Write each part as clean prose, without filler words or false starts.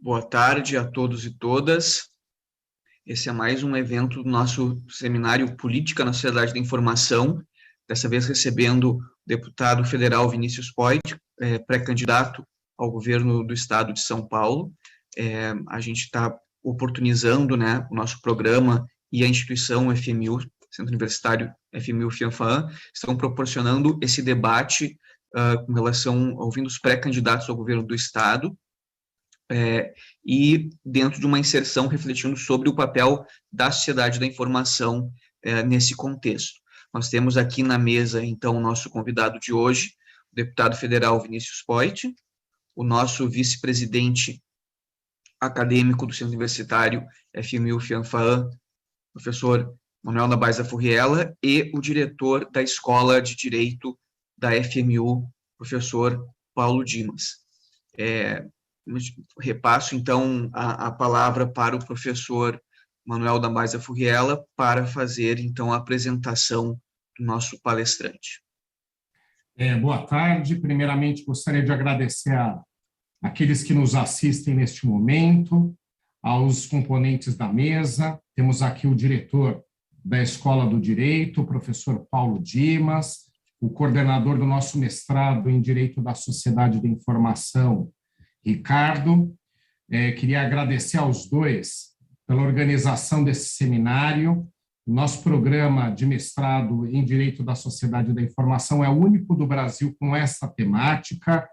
Boa tarde a todos e todas. Esse é mais um evento do nosso seminário Política na Sociedade da Informação, dessa vez recebendo o deputado federal Vinícius Poit, pré-candidato ao governo do estado de São Paulo. A gente está oportunizando, né, o nosso programa e a instituição FMU, Centro Universitário FMU FIANFAAN, estão proporcionando esse debate com relação, ouvindo os pré-candidatos ao governo do estado, e dentro de uma inserção refletindo sobre o papel da sociedade da informação nesse contexto. Nós temos aqui na mesa, então, o nosso convidado de hoje, o deputado federal Vinícius Poit, o nosso vice-presidente acadêmico do Centro Universitário FMU FIANFAAN, professor Manuel Nabaiza Furriela, e o diretor da Escola de Direito da FMU, professor Paulo Dimas. Repasso, então, a palavra para o professor Manuel Nabaiza Furriela para fazer, então, a apresentação do nosso palestrante. Boa tarde. Primeiramente, gostaria de agradecer àqueles que nos assistem neste momento, aos componentes da mesa. Temos aqui o diretor da Escola do Direito, o professor Paulo Dimas, o coordenador do nosso mestrado em Direito da Sociedade da Informação, Ricardo. Queria agradecer aos dois pela organização desse seminário. Nosso programa de mestrado em Direito da Sociedade da Informação é o único do Brasil com essa temática.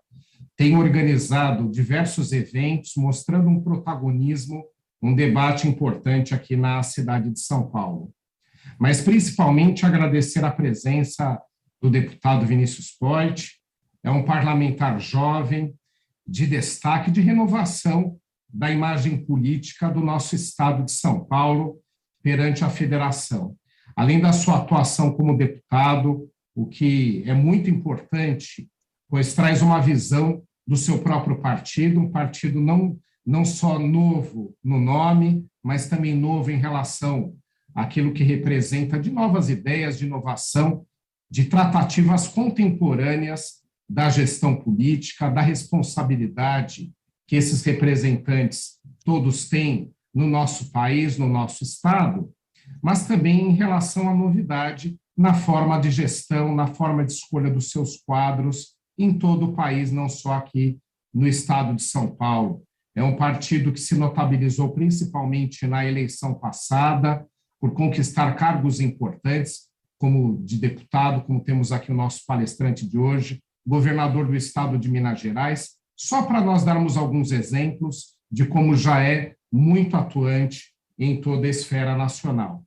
Tem organizado diversos eventos mostrando um protagonismo, um debate importante aqui na cidade de São Paulo. Mas, principalmente, agradecer a presença do deputado Vinícius Poit. É um parlamentar jovem, de destaque, de renovação da imagem política do nosso estado de São Paulo perante a federação. Além da sua atuação como deputado, o que é muito importante, pois traz uma visão do seu próprio partido, um partido não só novo no nome, mas também novo em relação àquilo que representa de novas ideias, de inovação, de tratativas contemporâneas da gestão política, da responsabilidade que esses representantes todos têm no nosso país, no nosso estado, mas também em relação à novidade na forma de gestão, na forma de escolha dos seus quadros em todo o país, não só aqui no estado de São Paulo. É um partido que se notabilizou principalmente na eleição passada por conquistar cargos importantes, como de deputado, como temos aqui o nosso palestrante de hoje, governador do estado de Minas Gerais, só para nós darmos alguns exemplos de como já é muito atuante em toda a esfera nacional.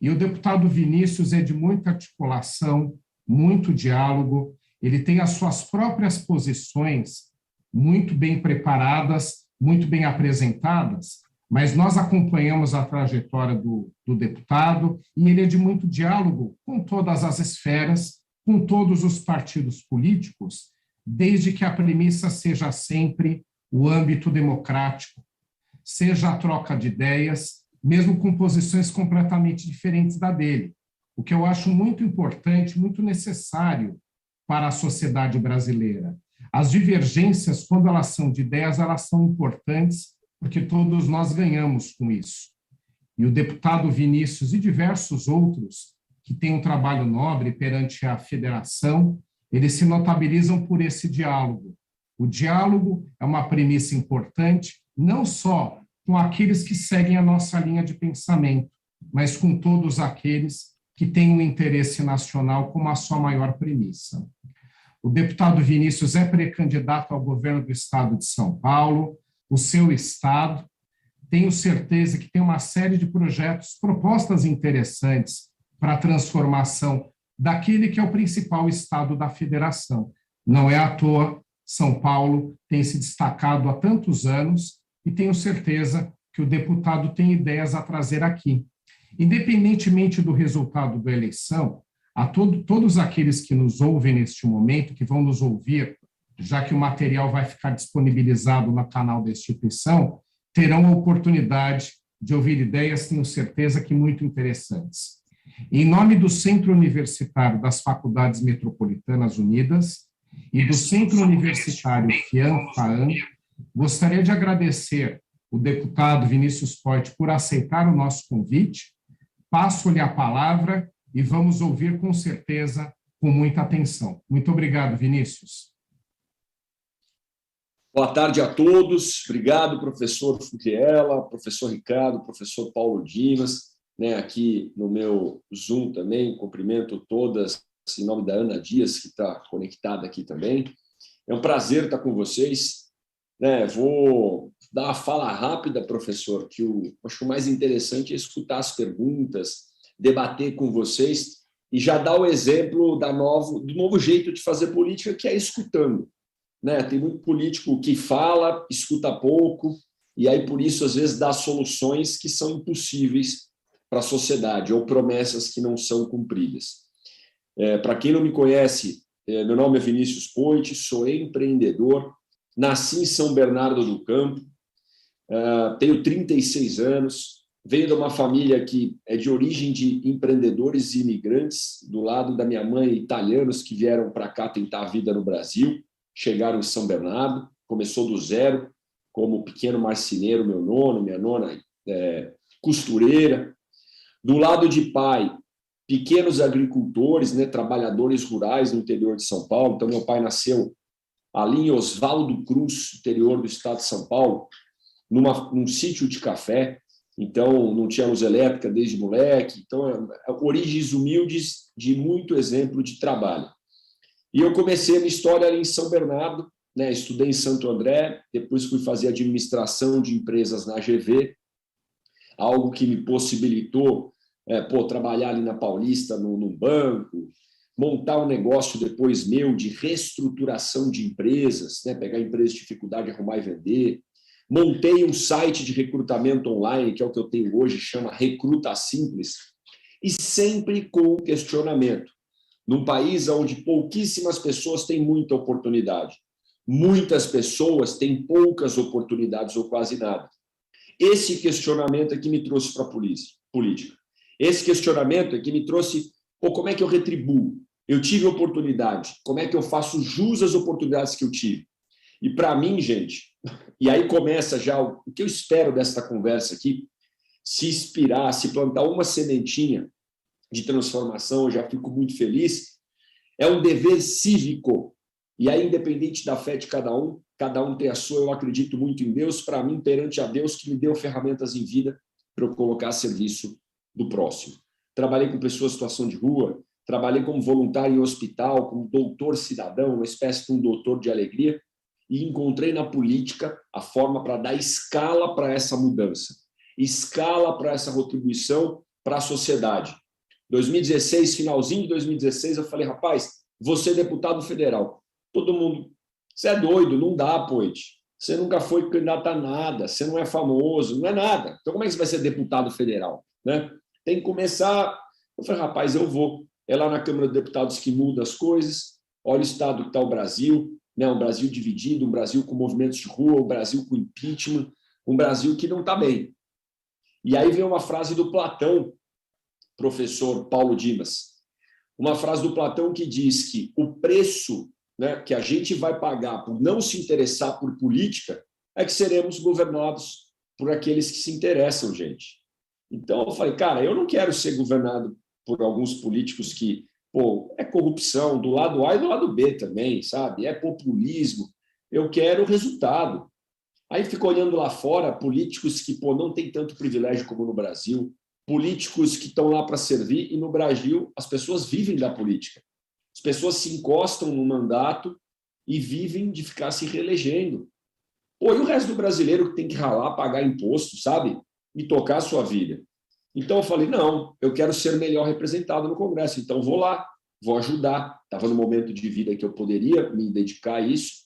E o deputado Vinícius é de muita articulação, muito diálogo, ele tem as suas próprias posições muito bem preparadas, muito bem apresentadas, mas nós acompanhamos a trajetória do deputado e ele é de muito diálogo com todas as esferas, com todos os partidos políticos, desde que a premissa seja sempre o âmbito democrático, seja a troca de ideias, mesmo com posições completamente diferentes da dele, o que eu acho muito importante, muito necessário para a sociedade brasileira. As divergências, quando elas são de ideias, elas são importantes, porque todos nós ganhamos com isso. E o deputado Vinícius e diversos outros que têm um trabalho nobre perante a federação, eles se notabilizam por esse diálogo. O diálogo é uma premissa importante, não só com aqueles que seguem a nossa linha de pensamento, mas com todos aqueles que têm um interesse nacional como a sua maior premissa. O deputado Vinícius é pré-candidato ao governo do estado de São Paulo, o seu estado. Tenho certeza que tem uma série de projetos, propostas interessantes para a transformação daquele que é o principal estado da federação. Não é à toa, São Paulo tem se destacado há tantos anos e tenho certeza que o deputado tem ideias a trazer aqui. Independentemente do resultado da eleição, a todos aqueles que nos ouvem neste momento, que vão nos ouvir, já que o material vai ficar disponibilizado no canal da instituição, terão a oportunidade de ouvir ideias, tenho certeza que muito interessantes. Em nome do Centro Universitário das Faculdades Metropolitanas Unidas e do Centro Universitário FIANFAAN, Gostaria de agradecer o deputado Vinícius Poit por aceitar o nosso convite. Passo-lhe a palavra e vamos ouvir com certeza, com muita atenção. Muito obrigado, Vinícius. Boa tarde a todos. Obrigado, professor Fugiela, professor Ricardo, professor Paulo Dimas, aqui no meu Zoom também. Cumprimento todas em nome da Ana Dias, que está conectada aqui também. É um prazer estar com vocês. Vou dar uma fala rápida, professor, que acho que o mais interessante é escutar as perguntas, debater com vocês e já dar o exemplo do novo jeito de fazer política, que é escutando. Tem muito político que fala, escuta pouco, e aí, por isso, às vezes, dá soluções que são impossíveis para a sociedade, ou promessas que não são cumpridas. Para quem não me conhece, meu nome é Vinícius Poit, sou empreendedor, nasci em São Bernardo do Campo, tenho 36 anos, venho de uma família que é de origem de empreendedores e imigrantes, do lado da minha mãe, italianos que vieram para cá tentar a vida no Brasil, chegaram em São Bernardo, começou do zero, como pequeno marceneiro, meu nono, minha nona costureira. Do lado de pai, pequenos agricultores, trabalhadores rurais no interior de São Paulo. Então, meu pai nasceu ali em Oswaldo Cruz, interior do estado de São Paulo, num sítio de café. Então, não tinha luz elétrica desde moleque. Então, origens humildes de muito exemplo de trabalho. E eu comecei a minha história ali em São Bernardo, estudei em Santo André, depois fui fazer administração de empresas na AGV, algo que me possibilitou trabalhar ali na Paulista, num banco, montar um negócio depois meu de reestruturação de empresas, pegar empresas de dificuldade, arrumar e vender. Montei um site de recrutamento online, que é o que eu tenho hoje, chama Recruta Simples, e sempre com questionamento. Num país onde pouquíssimas pessoas têm muita oportunidade, muitas pessoas têm poucas oportunidades ou quase nada. Esse questionamento é que me trouxe para a política. Esse questionamento é que me trouxe, como é que eu retribuo? Eu tive oportunidade, como é que eu faço jus às oportunidades que eu tive? E para mim, gente, e aí começa já o que eu espero desta conversa aqui, se inspirar, se plantar uma sementinha de transformação, eu já fico muito feliz, é um dever cívico. E aí, independente da fé de cada um tem a sua, eu acredito muito em Deus, para mim, perante a Deus, que me deu ferramentas em vida para eu colocar a serviço do próximo. Trabalhei com pessoas em situação de rua, trabalhei como voluntário em hospital, como doutor cidadão, uma espécie de um doutor de alegria, e encontrei na política a forma para dar escala para essa mudança, escala para essa retribuição para a sociedade. 2016, finalzinho de 2016, eu falei, rapaz, você é deputado federal. Todo mundo, você é doido, não dá, Poit. Você nunca foi candidato a nada, você não é famoso, não é nada. Então, como é que você vai ser deputado federal? Tem que começar. Eu falei, rapaz, eu vou. É lá na Câmara de Deputados que muda as coisas. Olha o estado que está o Brasil, um Brasil dividido, um Brasil com movimentos de rua, um Brasil com impeachment, um Brasil que não está bem. E aí vem uma frase do Platão, professor Paulo Dimas, uma frase do Platão que diz que o preço que a gente vai pagar por não se interessar por política é que seremos governados por aqueles que se interessam, gente. Então, eu falei, cara, eu não quero ser governado por alguns políticos que, é corrupção do lado A e do lado B também, sabe? É populismo. Eu quero resultado. Aí fico olhando lá fora políticos que, não tem tanto privilégio como no Brasil, políticos que estão lá para servir, e no Brasil as pessoas vivem da política. As pessoas se encostam no mandato e vivem de ficar se reelegendo. E o resto do brasileiro que tem que ralar, pagar imposto, sabe? E tocar a sua vida. Então eu falei, não, eu quero ser melhor representado no Congresso, então vou lá, vou ajudar. Estava no momento de vida que eu poderia me dedicar a isso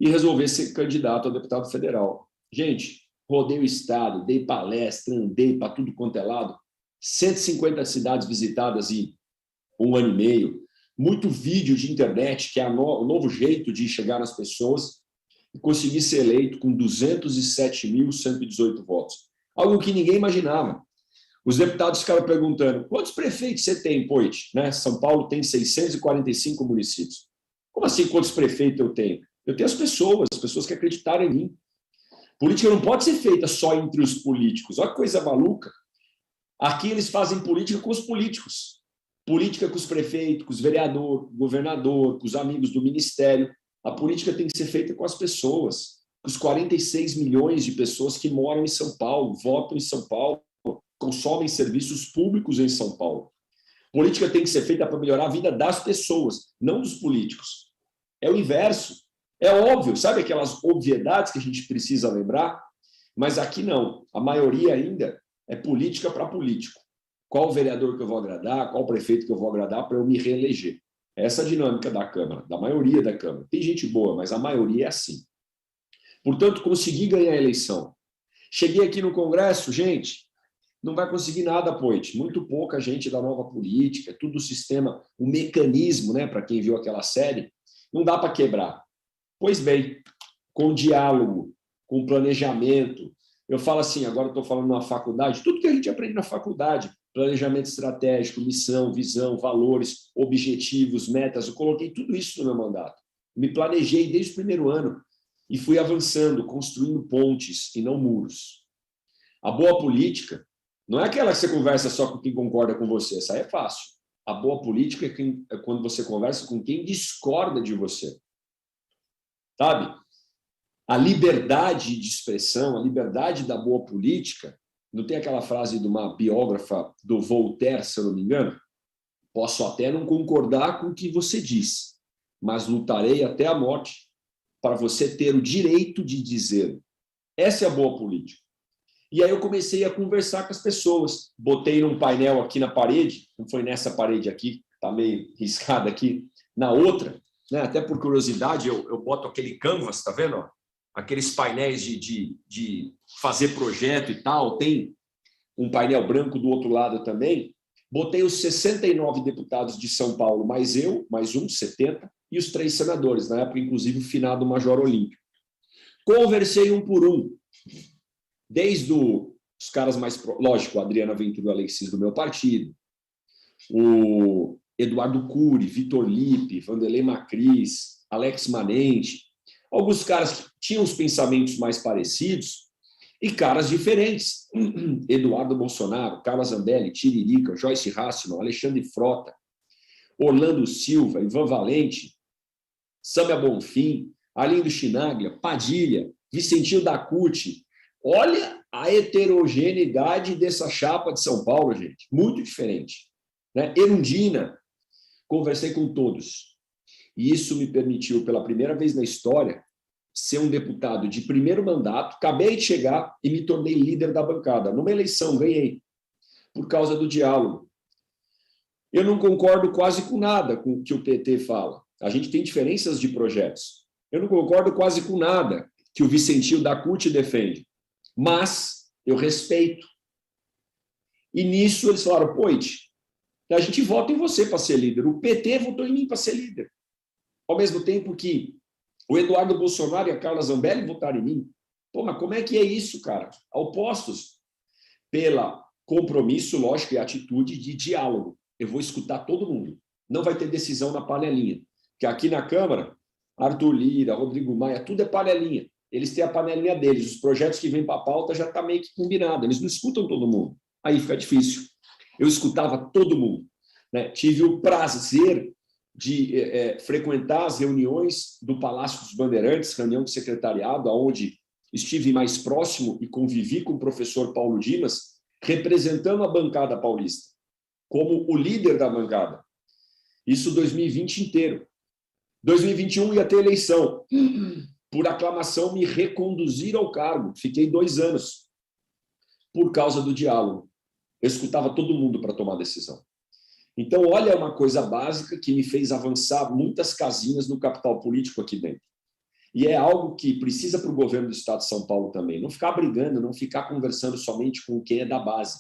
e resolver ser candidato a deputado federal. Gente, rodei o estado, dei palestra, andei para tudo quanto é lado, 150 cidades visitadas em 1 ano e meio, muito vídeo de internet, que é o novo jeito de chegar nas pessoas, e consegui ser eleito com 207.118 votos. Algo que ninguém imaginava. Os deputados ficaram perguntando, quantos prefeitos você tem, Poit? São Paulo tem 645 municípios. Como assim, quantos prefeitos eu tenho? Eu tenho as pessoas que acreditaram em mim. Política não pode ser feita só entre os políticos. Olha que coisa maluca. Aqui eles fazem política com os políticos. Política com os prefeitos, com os vereadores, com o governador, com os amigos do ministério. A política tem que ser feita com as pessoas, com os 46 milhões de pessoas que moram em São Paulo, votam em São Paulo, consomem serviços públicos em São Paulo. Política tem que ser feita para melhorar a vida das pessoas, não dos políticos. É o inverso. É óbvio, sabe aquelas obviedades que a gente precisa lembrar? Mas aqui não. A maioria ainda é política para político. Qual vereador que eu vou agradar, qual prefeito que eu vou agradar para eu me reeleger. Essa é a dinâmica da Câmara, da maioria da Câmara. Tem gente boa, mas a maioria é assim. Portanto, consegui ganhar a eleição. Cheguei aqui no Congresso, gente, não vai conseguir nada, Poit. Muito pouca gente da nova política, tudo o sistema, o mecanismo, né, para quem viu aquela série, não dá para quebrar. Pois bem, com diálogo, com planejamento. Eu falo assim, agora estou falando na faculdade, tudo que a gente aprende na faculdade, planejamento estratégico, missão, visão, valores, objetivos, metas, eu coloquei tudo isso no meu mandato. Me planejei desde o primeiro ano e fui avançando, construindo pontes e não muros. A boa política não é aquela que você conversa só com quem concorda com você, essa aí é fácil. A boa política é quando você conversa com quem discorda de você. Sabe? A liberdade de expressão, a liberdade da boa política, não tem aquela frase de uma biógrafa do Voltaire, se eu não me engano? Posso até não concordar com o que você diz, mas lutarei até a morte para você ter o direito de dizer. Essa é a boa política. E aí eu comecei a conversar com as pessoas. Botei num painel aqui na parede, não foi nessa parede aqui, está meio riscada aqui, na outra, né? Até por curiosidade, eu boto aquele canvas, está vendo? Aqueles painéis de fazer projeto e tal, tem um painel branco do outro lado também. Botei os 69 deputados de São Paulo, mais eu, mais 70, e os 3 senadores, na época, inclusive, o finado Major Olímpio. Conversei um por um, desde os caras mais... Lógico, a Adriana Ventura Alexis do meu partido, o Eduardo Cury, Vitor Lippe, Vanderlei Macris, Alex Manente, alguns caras que tinham os pensamentos mais parecidos e caras diferentes. Eduardo Bolsonaro, Carla Zambelli, Tiririca, Joyce Hasselman, Alexandre Frota, Orlando Silva, Ivan Valente, Sâmia Bonfim, Arlindo Chinaglia, Padilha, Vicentinho da CUT. Olha a heterogeneidade dessa chapa de São Paulo, gente. Muito diferente. Né? Erundina, conversei com todos. E isso me permitiu, pela primeira vez na história, ser um deputado de primeiro mandato, acabei de chegar e me tornei líder da bancada. Numa eleição, ganhei, por causa do diálogo. Eu não concordo quase com nada com o que o PT fala. A gente tem diferenças de projetos. Eu não concordo quase com nada que o Vicentinho da CUT defende. Mas eu respeito. E nisso eles falaram, Poit, a gente vota em você para ser líder. O PT votou em mim para ser líder. Ao mesmo tempo que o Eduardo Bolsonaro e a Carla Zambelli votaram em mim. Pô, mas como é que é isso, cara? Opostos. Pela compromisso, lógico, e atitude de diálogo. Eu vou escutar todo mundo. Não vai ter decisão na panelinha. Porque aqui na Câmara, Arthur Lira, Rodrigo Maia, tudo é panelinha. Eles têm a panelinha deles. Os projetos que vêm para a pauta já está meio que combinado. Eles não escutam todo mundo. Aí fica difícil. Eu escutava todo mundo. Né? Tive o prazer de frequentar as reuniões do Palácio dos Bandeirantes, reunião de secretariado, onde estive mais próximo e convivi com o professor Paulo Dimas, representando a bancada paulista, como o líder da bancada. Isso 2020 inteiro. 2021 ia ter eleição. Por aclamação, me reconduziram ao cargo. Fiquei 2 anos por causa do diálogo. Eu escutava todo mundo para tomar decisão. Então, olha uma coisa básica que me fez avançar muitas casinhas no capital político aqui dentro. E é algo que precisa para o governo do Estado de São Paulo também. Não ficar brigando, não ficar conversando somente com quem é da base.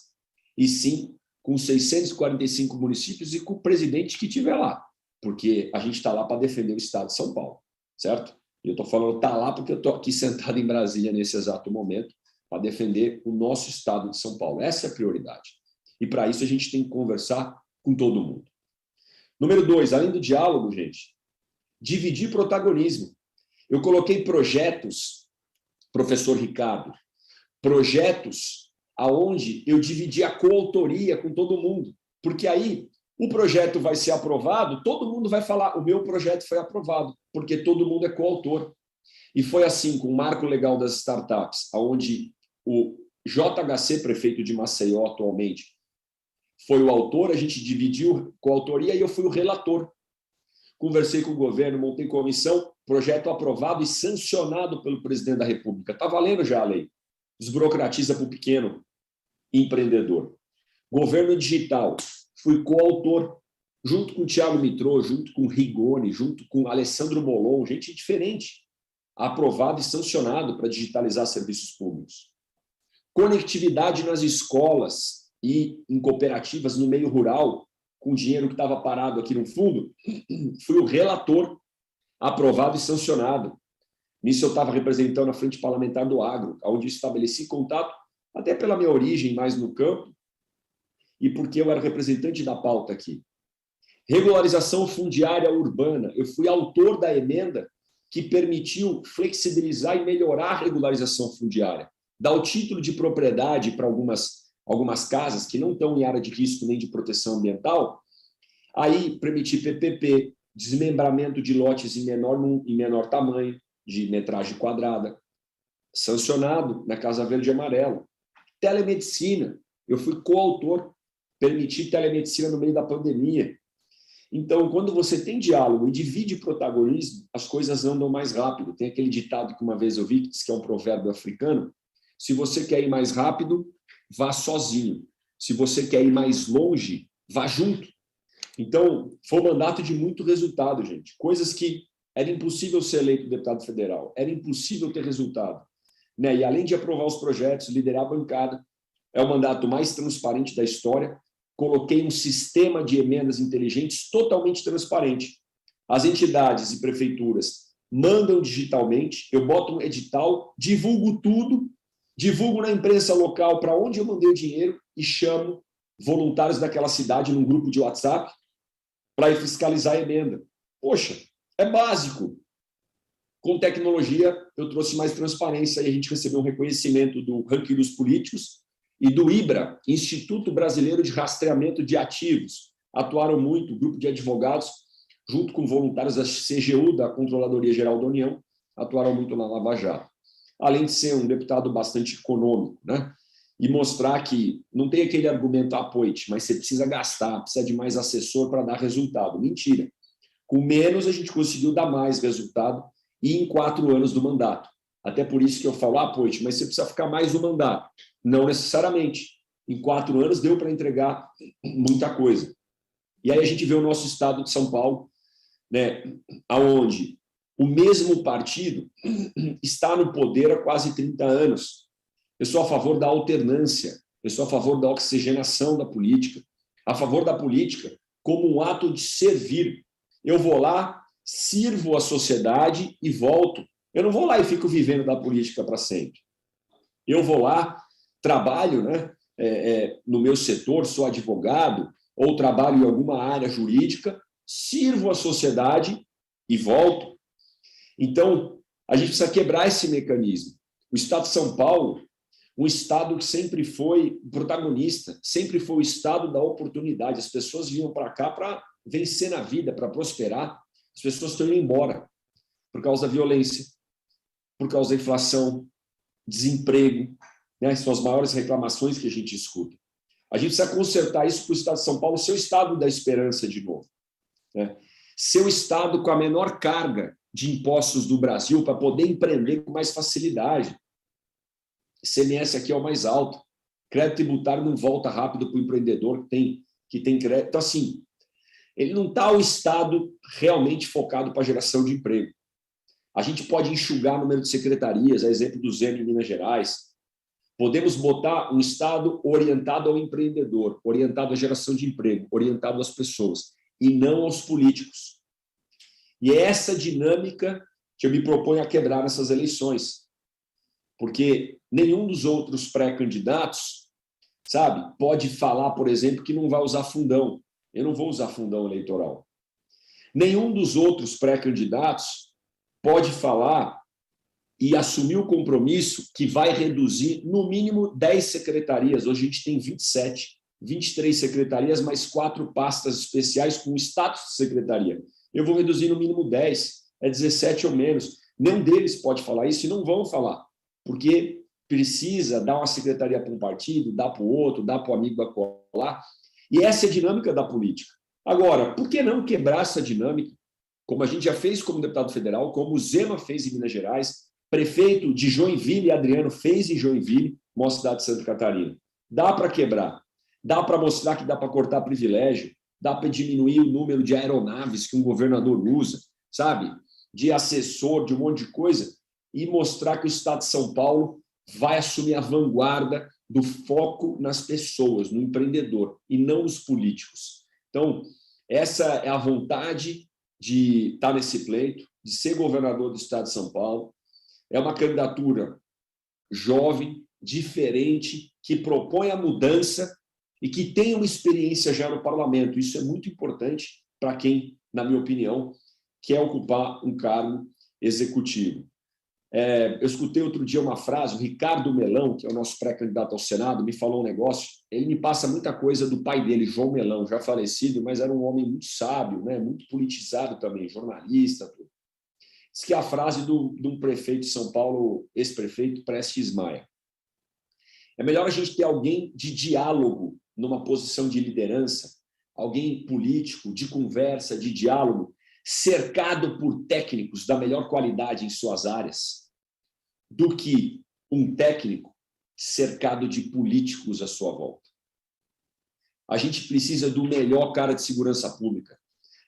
E sim com 645 municípios e com o presidente que estiver lá. Porque a gente está lá para defender o Estado de São Paulo. Certo? E eu estou falando está lá porque eu estou aqui sentado em Brasília nesse exato momento para defender o nosso Estado de São Paulo. Essa é a prioridade. E para isso a gente tem que conversar com todo mundo. Número 2, além do diálogo, gente, dividir protagonismo. Eu coloquei projetos, professor Ricardo, projetos aonde eu dividi a coautoria com todo mundo, porque aí o projeto vai ser aprovado, todo mundo vai falar, o meu projeto foi aprovado, porque todo mundo é coautor. E foi assim com o Marco Legal das Startups, onde o JHC, prefeito de Maceió atualmente, foi o autor, a gente dividiu coautoria e eu fui o relator. Conversei com o governo, montei comissão, projeto aprovado e sancionado pelo presidente da República. Está valendo já a lei. Desburocratiza para o pequeno empreendedor. Governo digital, fui coautor, junto com o Thiago Mitrô, junto com o Rigoni, junto com o Alessandro Molon, gente diferente, aprovado e sancionado para digitalizar serviços públicos. Conectividade nas escolas e em cooperativas no meio rural, com dinheiro que estava parado aqui no fundo, fui o relator, aprovado e sancionado. Nisso eu estava representando a Frente Parlamentar do Agro, onde estabeleci contato, até pela minha origem mais no campo, e porque eu era representante da pauta aqui. Regularização fundiária urbana. Eu fui autor da emenda que permitiu flexibilizar e melhorar a regularização fundiária. Dar o título de propriedade para algumas casas que não estão em área de risco nem de proteção ambiental, aí permitir PPP, desmembramento de lotes em menor tamanho, de metragem quadrada, sancionado na Casa Verde e Amarela. Telemedicina, eu fui coautor, permitir telemedicina no meio da pandemia. Então, quando você tem diálogo e divide protagonismo, as coisas andam mais rápido. Tem aquele ditado que uma vez eu vi, que diz que é um provérbio africano: se você quer ir mais rápido, vá sozinho. Se você quer ir mais longe, vá junto. Então, foi um mandato de muito resultado, gente. Coisas que era impossível ser eleito deputado federal, era impossível ter resultado. Né? E além de aprovar os projetos, liderar a bancada, é o mandato mais transparente da história. Coloquei um sistema de emendas inteligentes totalmente transparente. As entidades e prefeituras mandam digitalmente, eu boto um edital, divulgo tudo, divulgo na imprensa local para onde eu mandei o dinheiro e chamo voluntários daquela cidade num grupo de WhatsApp para ir fiscalizar a emenda. Poxa, é básico. Com tecnologia, eu trouxe mais transparência e a gente recebeu um reconhecimento do ranking dos políticos e do IBRA, Instituto Brasileiro de Rastreamento de Ativos. Atuaram muito, grupo de advogados, junto com voluntários da CGU, da Controladoria Geral da União, atuaram muito na Lava Jato. Além de ser um deputado bastante econômico, né? E mostrar que não tem aquele argumento apoite, mas você precisa gastar, precisa de mais assessor para dar resultado. Mentira. Com menos, a gente conseguiu dar mais resultado e em 4 anos do mandato. Até por isso que eu falo, apoite, mas você precisa ficar mais um mandato. Não necessariamente. Em 4 anos deu para entregar muita coisa. E aí a gente vê o nosso estado de São Paulo, né, onde o mesmo partido está no poder há quase 30 anos. Eu sou a favor da alternância, eu sou a favor da oxigenação da política, a favor da política como um ato de servir. Eu vou lá, sirvo a sociedade e volto. Eu não vou lá e fico vivendo da política para sempre. Eu vou lá, trabalho, né, no meu setor, sou advogado, ou trabalho em alguma área jurídica, sirvo a sociedade e volto. Então, a gente precisa quebrar esse mecanismo. O Estado de São Paulo, um Estado que sempre foi protagonista, sempre foi o Estado da oportunidade. As pessoas vinham para cá para vencer na vida, para prosperar. As pessoas estão indo embora por causa da violência, por causa da inflação, desemprego, né? São as maiores reclamações que a gente escuta. A gente precisa consertar isso para o Estado de São Paulo, ser o Estado da esperança de novo, né? Ser o Estado com a menor carga de impostos do Brasil para poder empreender com mais facilidade. ICMS aqui é o mais alto. Crédito tributário não volta rápido para o empreendedor que tem crédito. Então, assim, ele não está o Estado realmente focado para a geração de emprego. A gente pode enxugar o número de secretarias, a exemplo do Zeno em Minas Gerais. Podemos botar um Estado orientado ao empreendedor, orientado à geração de emprego, orientado às pessoas, e não aos políticos. E é essa dinâmica que eu me proponho a quebrar nessas eleições. Porque nenhum dos outros pré-candidatos, sabe, pode falar, por exemplo, que não vai usar fundão. Eu não vou usar fundão eleitoral. Nenhum dos outros pré-candidatos pode falar e assumir o compromisso que vai reduzir, no mínimo, 10 secretarias. Hoje a gente tem 27, 23 secretarias, mais 4 pastas especiais com status de secretaria. Eu vou reduzir no mínimo 10, é 17 ou menos. Nenhum deles pode falar isso e não vão falar, porque precisa dar uma secretaria para um partido, dar para o outro, dar para o amigo acolá. E essa é a dinâmica da política. Agora, por que não quebrar essa dinâmica, como a gente já fez como deputado federal, como o Zema fez em Minas Gerais, prefeito de Joinville, Adriano, fez em Joinville, uma cidade de Santa Catarina. Dá para quebrar, dá para mostrar que dá para cortar privilégio, dá para diminuir o número de aeronaves que um governador usa, sabe? De assessor, de um monte de coisa, e mostrar que o Estado de São Paulo vai assumir a vanguarda do foco nas pessoas, no empreendedor, e não nos políticos. Então, essa é a vontade de estar nesse pleito, de ser governador do Estado de São Paulo. É uma candidatura jovem, diferente, que propõe a mudança e que tem uma experiência já no parlamento. Isso é muito importante para quem, na minha opinião, quer ocupar um cargo executivo. Eu escutei outro dia uma frase, o Ricardo Melão, que é o nosso pré-candidato ao Senado, me falou um negócio, ele me passa muita coisa do pai dele, João Melão, já falecido, mas era um homem muito sábio, né? Muito politizado também, jornalista, tudo. Diz que é a frase de um prefeito de São Paulo, ex-prefeito, Prestes Maia. É melhor a gente ter alguém de diálogo numa posição de liderança, alguém político, de conversa, de diálogo, cercado por técnicos da melhor qualidade em suas áreas, do que um técnico cercado de políticos à sua volta. A gente precisa do melhor cara de segurança pública,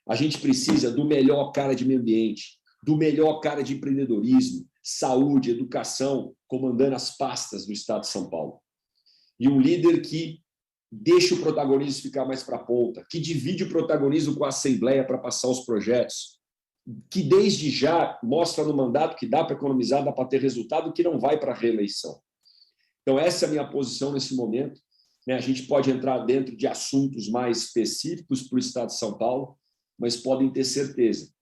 a gente precisa do melhor cara de meio ambiente, do melhor cara de empreendedorismo, saúde, educação, comandando as pastas do Estado de São Paulo. E um líder que deixa o protagonismo ficar mais para a ponta, que divide o protagonismo com a Assembleia para passar os projetos, que desde já mostra no mandato que dá para economizar, dá para ter resultado, que não vai para a reeleição. Então, essa é a minha posição nesse momento. A gente pode entrar dentro de assuntos mais específicos para o Estado de São Paulo, mas podem ter certeza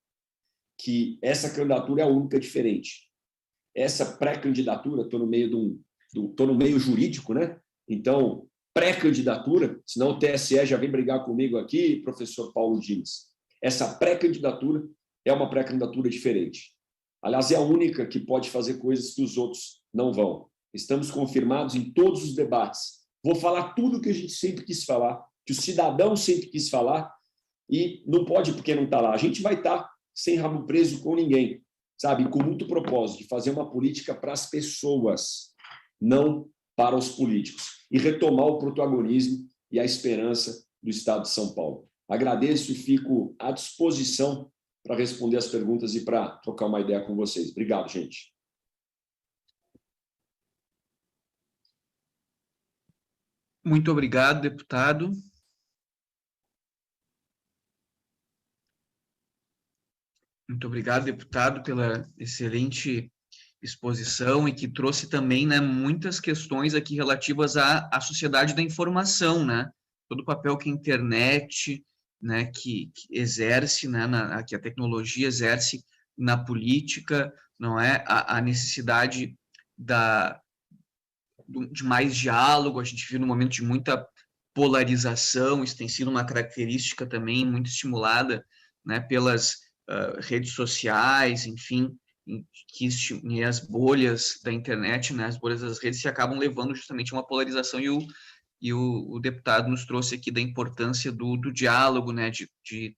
que essa candidatura é a única diferente. Essa pré-candidatura, estou no meio jurídico, né? Então, pré-candidatura, senão o TSE já vem brigar comigo aqui, professor Paulo Dimas. Essa pré-candidatura é uma pré-candidatura diferente. Aliás, é a única que pode fazer coisas que os outros não vão. Estamos confirmados em todos os debates. Vou falar tudo que a gente sempre quis falar, que o cidadão sempre quis falar, e não pode porque não está lá. A gente vai estar sem rabo preso com ninguém, sabe? Com muito propósito de fazer uma política para as pessoas, não para os políticos, e retomar o protagonismo e a esperança do Estado de São Paulo. Agradeço e fico à disposição para responder as perguntas e para trocar uma ideia com vocês. Obrigado, gente. Muito obrigado, deputado. Muito obrigado, deputado, pela excelente exposição e que trouxe também, né, muitas questões aqui relativas à sociedade da informação, né? Todo o papel que a internet, né, que exerce, né, que a tecnologia exerce na política, não é? A necessidade de mais diálogo, a gente vive num momento de muita polarização, isso tem sido uma característica também muito estimulada, né, pelas redes sociais, enfim, e as bolhas da internet, né, as bolhas das redes, que acabam levando justamente a uma polarização, e o deputado nos trouxe aqui da importância do diálogo, né, de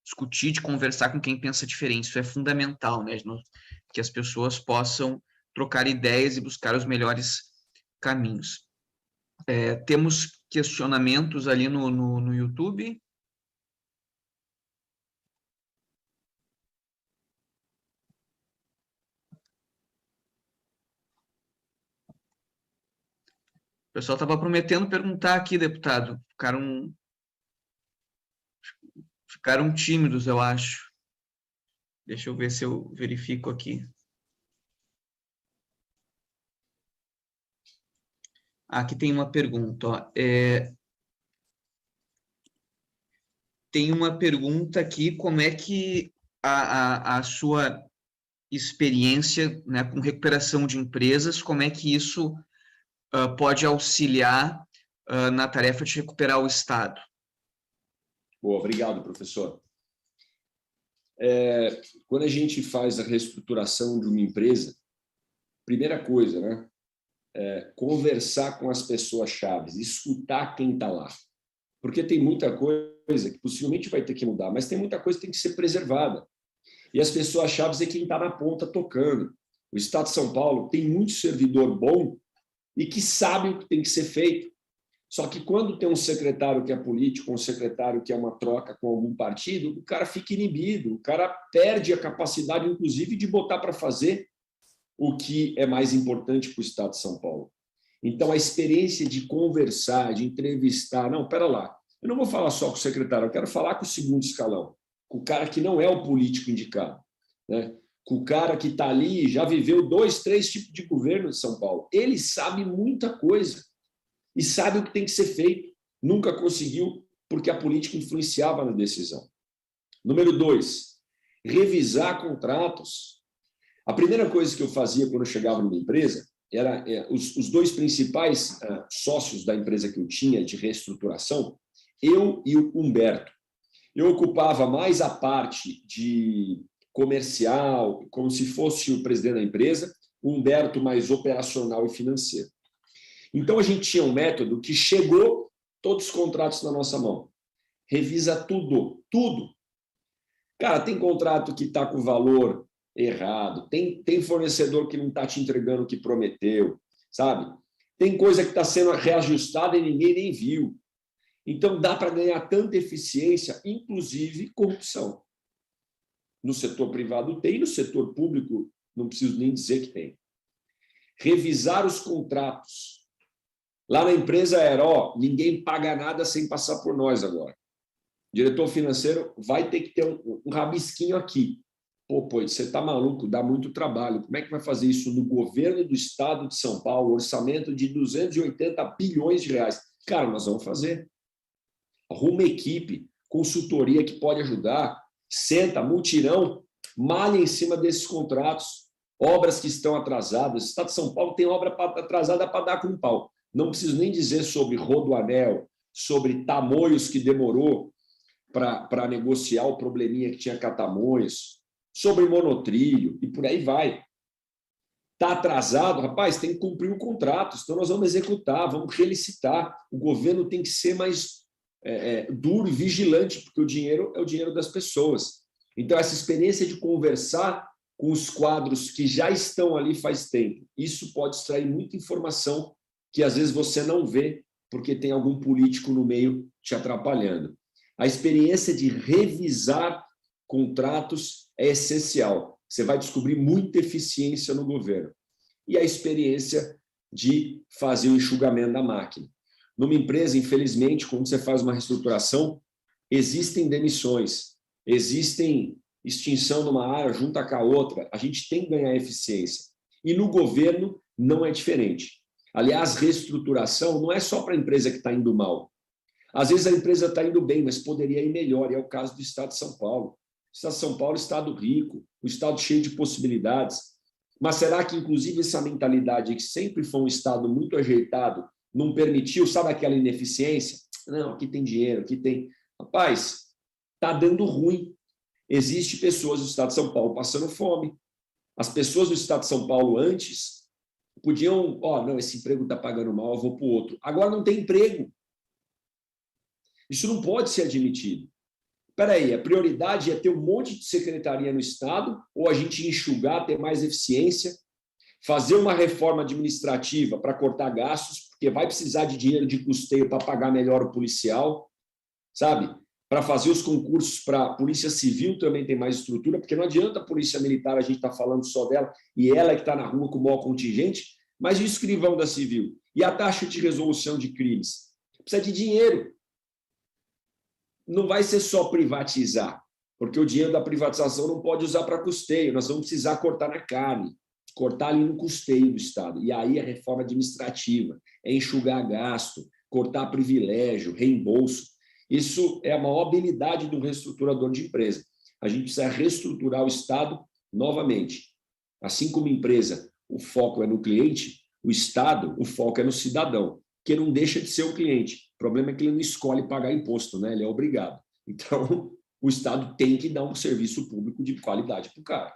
discutir, de conversar com quem pensa diferente. Isso é fundamental, né, que as pessoas possam trocar ideias e buscar os melhores caminhos. Temos questionamentos ali no YouTube. O pessoal estava prometendo perguntar aqui, deputado. Ficaram tímidos, eu acho. Deixa eu ver se eu verifico aqui. Aqui tem uma pergunta. Ó. Tem uma pergunta aqui, como é que a sua experiência, né, com recuperação de empresas, como é que isso pode auxiliar na tarefa de recuperar o Estado? Boa, obrigado, professor. Quando a gente faz a reestruturação de uma empresa, primeira coisa, né, conversar com as pessoas-chave, escutar quem está lá. Porque tem muita coisa que possivelmente vai ter que mudar, mas tem muita coisa que tem que ser preservada. E as pessoas-chave é quem está na ponta tocando. O Estado de São Paulo tem muito servidor bom e que sabe o que tem que ser feito. Só que quando tem um secretário que é político, um secretário que é uma troca com algum partido, o cara fica inibido, o cara perde a capacidade, inclusive, de botar para fazer o que é mais importante para o Estado de São Paulo. Então, a experiência de conversar, de entrevistar... Não, pera lá, eu não vou falar só com o secretário, eu quero falar com o segundo escalão, com o cara que não é o político indicado, né? Com o cara que está ali, já viveu 2, 3 tipos de governo de São Paulo. Ele sabe muita coisa e sabe o que tem que ser feito. Nunca conseguiu, porque a política influenciava na decisão. Número 2, revisar contratos. A primeira coisa que eu fazia quando eu chegava numa empresa era os 2 principais sócios da empresa que eu tinha de reestruturação, eu e o Humberto. Eu ocupava mais a parte de comercial, como se fosse o presidente da empresa, o Humberto mais operacional e financeiro. Então, a gente tinha um método que chegou todos os contratos na nossa mão. Revisa tudo, tudo. Cara, tem contrato que está com valor errado, tem fornecedor que não está te entregando o que prometeu, sabe? Tem coisa que está sendo reajustada e ninguém nem viu. Então, dá para ganhar tanta eficiência, inclusive corrupção. No setor privado tem, no setor público não preciso nem dizer que tem. Revisar os contratos. Lá na empresa era, ninguém paga nada sem passar por nós agora. O diretor financeiro vai ter que ter um rabisquinho aqui. Pô, você está maluco, dá muito trabalho. Como é que vai fazer isso no governo do Estado de São Paulo, orçamento de 280 bilhões de reais? Cara, nós vamos fazer. Arruma equipe, consultoria que pode ajudar, senta, mutirão, malha em cima desses contratos, obras que estão atrasadas. O Estado de São Paulo tem obra atrasada para dar com um pau. Não preciso nem dizer sobre Rodoanel, sobre Tamoios, que demorou para negociar o probleminha que tinha com Tamoios, sobre monotrilho, e por aí vai. Está atrasado, rapaz, tem que cumprir o contrato, então nós vamos executar, vamos relicitar. O governo tem que ser mais duro e vigilante, porque o dinheiro é o dinheiro das pessoas. Então, essa experiência de conversar com os quadros que já estão ali faz tempo, isso pode extrair muita informação que às vezes você não vê, porque tem algum político no meio te atrapalhando. A experiência de revisar contratos é essencial. Você vai descobrir muita eficiência no governo. E a experiência de fazer o enxugamento da máquina. Numa empresa, infelizmente, quando você faz uma reestruturação, existem demissões, existem extinção de uma área junto com a outra. A gente tem que ganhar eficiência. E no governo não é diferente. Aliás, reestruturação não é só para a empresa que está indo mal. Às vezes a empresa está indo bem, mas poderia ir melhor, e é o caso do Estado de São Paulo. O Estado de São Paulo é um estado rico, um estado cheio de possibilidades. Mas será que, inclusive, essa mentalidade que sempre foi um estado muito ajeitado, não permitiu, sabe aquela ineficiência? Não, aqui tem dinheiro, aqui tem... Rapaz, está dando ruim. Existem pessoas do Estado de São Paulo passando fome. As pessoas do Estado de São Paulo antes podiam, não, esse emprego está pagando mal, eu vou para o outro. Agora não tem emprego. Isso não pode ser admitido. Espera aí, a prioridade é ter um monte de secretaria no Estado ou a gente enxugar, ter mais eficiência, fazer uma reforma administrativa para cortar gastos, porque vai precisar de dinheiro de custeio para pagar melhor o policial, sabe? Para fazer os concursos para a Polícia Civil também tem mais estrutura, porque não adianta a Polícia Militar, a gente está falando só dela, e ela é que está na rua com o maior contingente, mas e o escrivão da Civil? E a taxa de resolução de crimes? Precisa de dinheiro. Não vai ser só privatizar, porque o dinheiro da privatização não pode usar para custeio, nós vamos precisar cortar na carne, cortar ali no custeio do Estado. E aí a reforma administrativa, é enxugar gasto, cortar privilégio, reembolso. Isso é a maior habilidade do reestruturador de empresa. A gente precisa reestruturar o Estado novamente. Assim como empresa, o foco é no cliente, o Estado, o foco é no cidadão, que não deixa de ser o cliente. O problema é que ele não escolhe pagar imposto, né? Ele é obrigado. Então, o Estado tem que dar um serviço público de qualidade para o cara.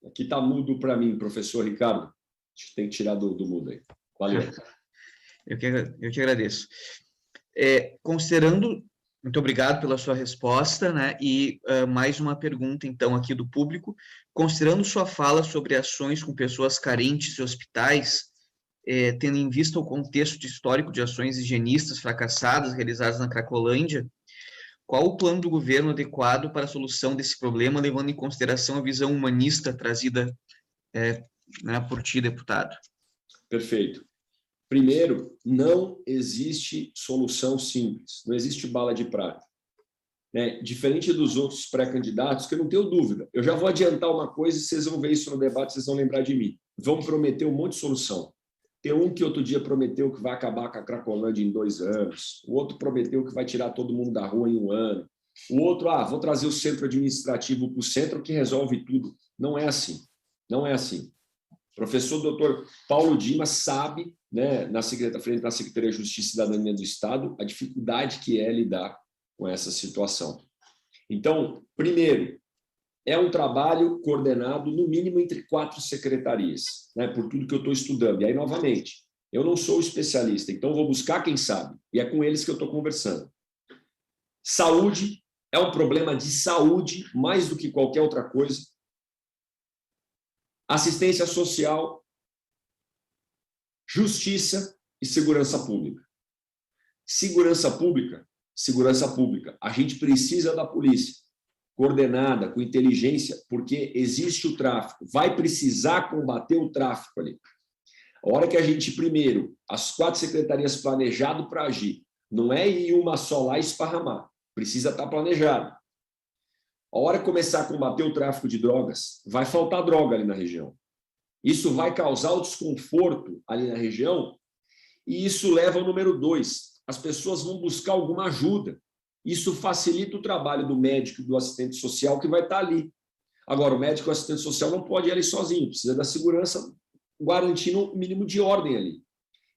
Aqui está mudo para mim, professor Ricardo. Acho que tem que tirar do mudo aí. Valeu. Eu que agradeço. Considerando, muito obrigado pela sua resposta, né? E mais uma pergunta, então, aqui do público. Considerando sua fala sobre ações com pessoas carentes e hospitais, tendo em vista o contexto histórico de ações higienistas fracassadas realizadas na Cracolândia, qual o plano do governo adequado para a solução desse problema, levando em consideração a visão humanista trazida né, por ti, deputado? Perfeito. Primeiro, não existe solução simples, não existe bala de prata. Diferente dos outros pré-candidatos, que eu não tenho dúvida, eu já vou adiantar uma coisa e vocês vão ver isso no debate, vocês vão lembrar de mim. Vão prometer um monte de solução. Tem um que outro dia prometeu que vai acabar com a Cracolândia em 2 anos, o outro prometeu que vai tirar todo mundo da rua em 1 ano, o outro, vou trazer o centro administrativo para o centro que resolve tudo. Não é assim, não é assim. O professor doutor Paulo Dimas sabe, né, na Secretaria de Justiça e Cidadania do Estado, a dificuldade que é lidar com essa situação. Então, primeiro, é um trabalho coordenado, no mínimo, entre 4 secretarias, né, por tudo que eu estou estudando. E aí, novamente, eu não sou especialista, então vou buscar quem sabe, e é com eles que eu estou conversando. Saúde é um problema de saúde, mais do que qualquer outra coisa. Assistência social, justiça e segurança pública. Segurança pública. A gente precisa da polícia coordenada, com inteligência, porque existe o tráfico. Vai precisar combater o tráfico ali. A hora que a gente, primeiro, as 4 secretarias planejado para agir, não é ir uma só lá e esparramar. Precisa estar planejado. A hora que começar a combater o tráfico de drogas, vai faltar droga ali na região. Isso vai causar o desconforto ali na região e isso leva ao número 2. As pessoas vão buscar alguma ajuda. Isso facilita o trabalho do médico e do assistente social que vai estar ali. Agora, o médico e o assistente social não pode ir ali sozinho, precisa da segurança, garantindo o mínimo de ordem ali.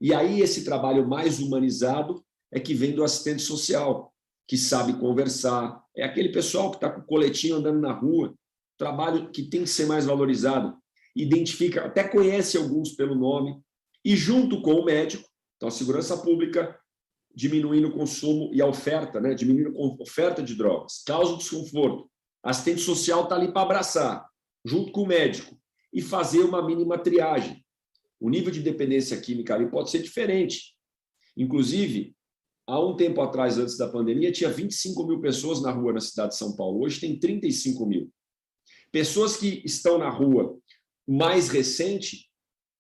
E aí esse trabalho mais humanizado é que vem do assistente social, que sabe conversar. É aquele pessoal que está com o coletinho andando na rua, trabalho que tem que ser mais valorizado. Identifica, até conhece alguns pelo nome, e junto com o médico, então a segurança pública, diminuindo o consumo e a oferta, né? Diminuindo a oferta de drogas, causa desconforto. A assistente social está ali para abraçar, junto com o médico, e fazer uma mínima triagem. O nível de dependência química ali pode ser diferente. Inclusive, há um tempo atrás, antes da pandemia, tinha 25 mil pessoas na rua na cidade de São Paulo. Hoje tem 35 mil. Pessoas que estão na rua mais recente,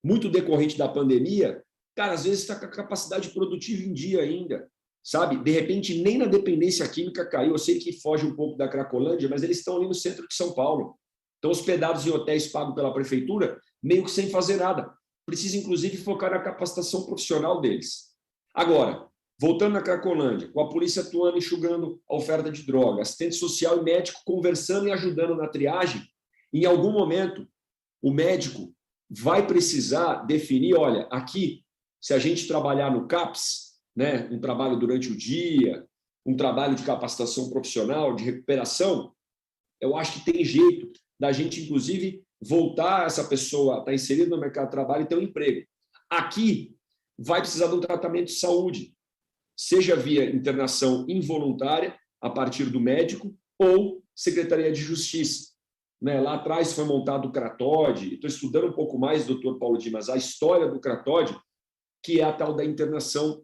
muito decorrente da pandemia, cara, às vezes está com a capacidade produtiva em dia ainda, sabe? De repente, nem na dependência química caiu. Eu sei que foge um pouco da Cracolândia, mas eles estão ali no centro de São Paulo. Estão hospedados em hotéis pagos pela prefeitura, meio que sem fazer nada. Precisa, inclusive, focar na capacitação profissional deles. Agora, voltando na Cracolândia, com a polícia atuando, enxugando a oferta de droga, assistente social e médico conversando e ajudando na triagem, em algum momento, o médico vai precisar definir, olha, aqui, se a gente trabalhar no CAPS, né, um trabalho durante o dia, um trabalho de capacitação profissional, de recuperação, eu acho que tem jeito da gente, inclusive, voltar essa pessoa a estar inserida no mercado de trabalho e ter um emprego. Aqui, vai precisar de um tratamento de saúde, seja via internação involuntária, a partir do médico, ou Secretaria de Justiça. Né? Lá atrás foi montado o CRATOD, estou estudando um pouco mais, doutor Paulo Dimas, a história do CRATOD, que é a tal da internação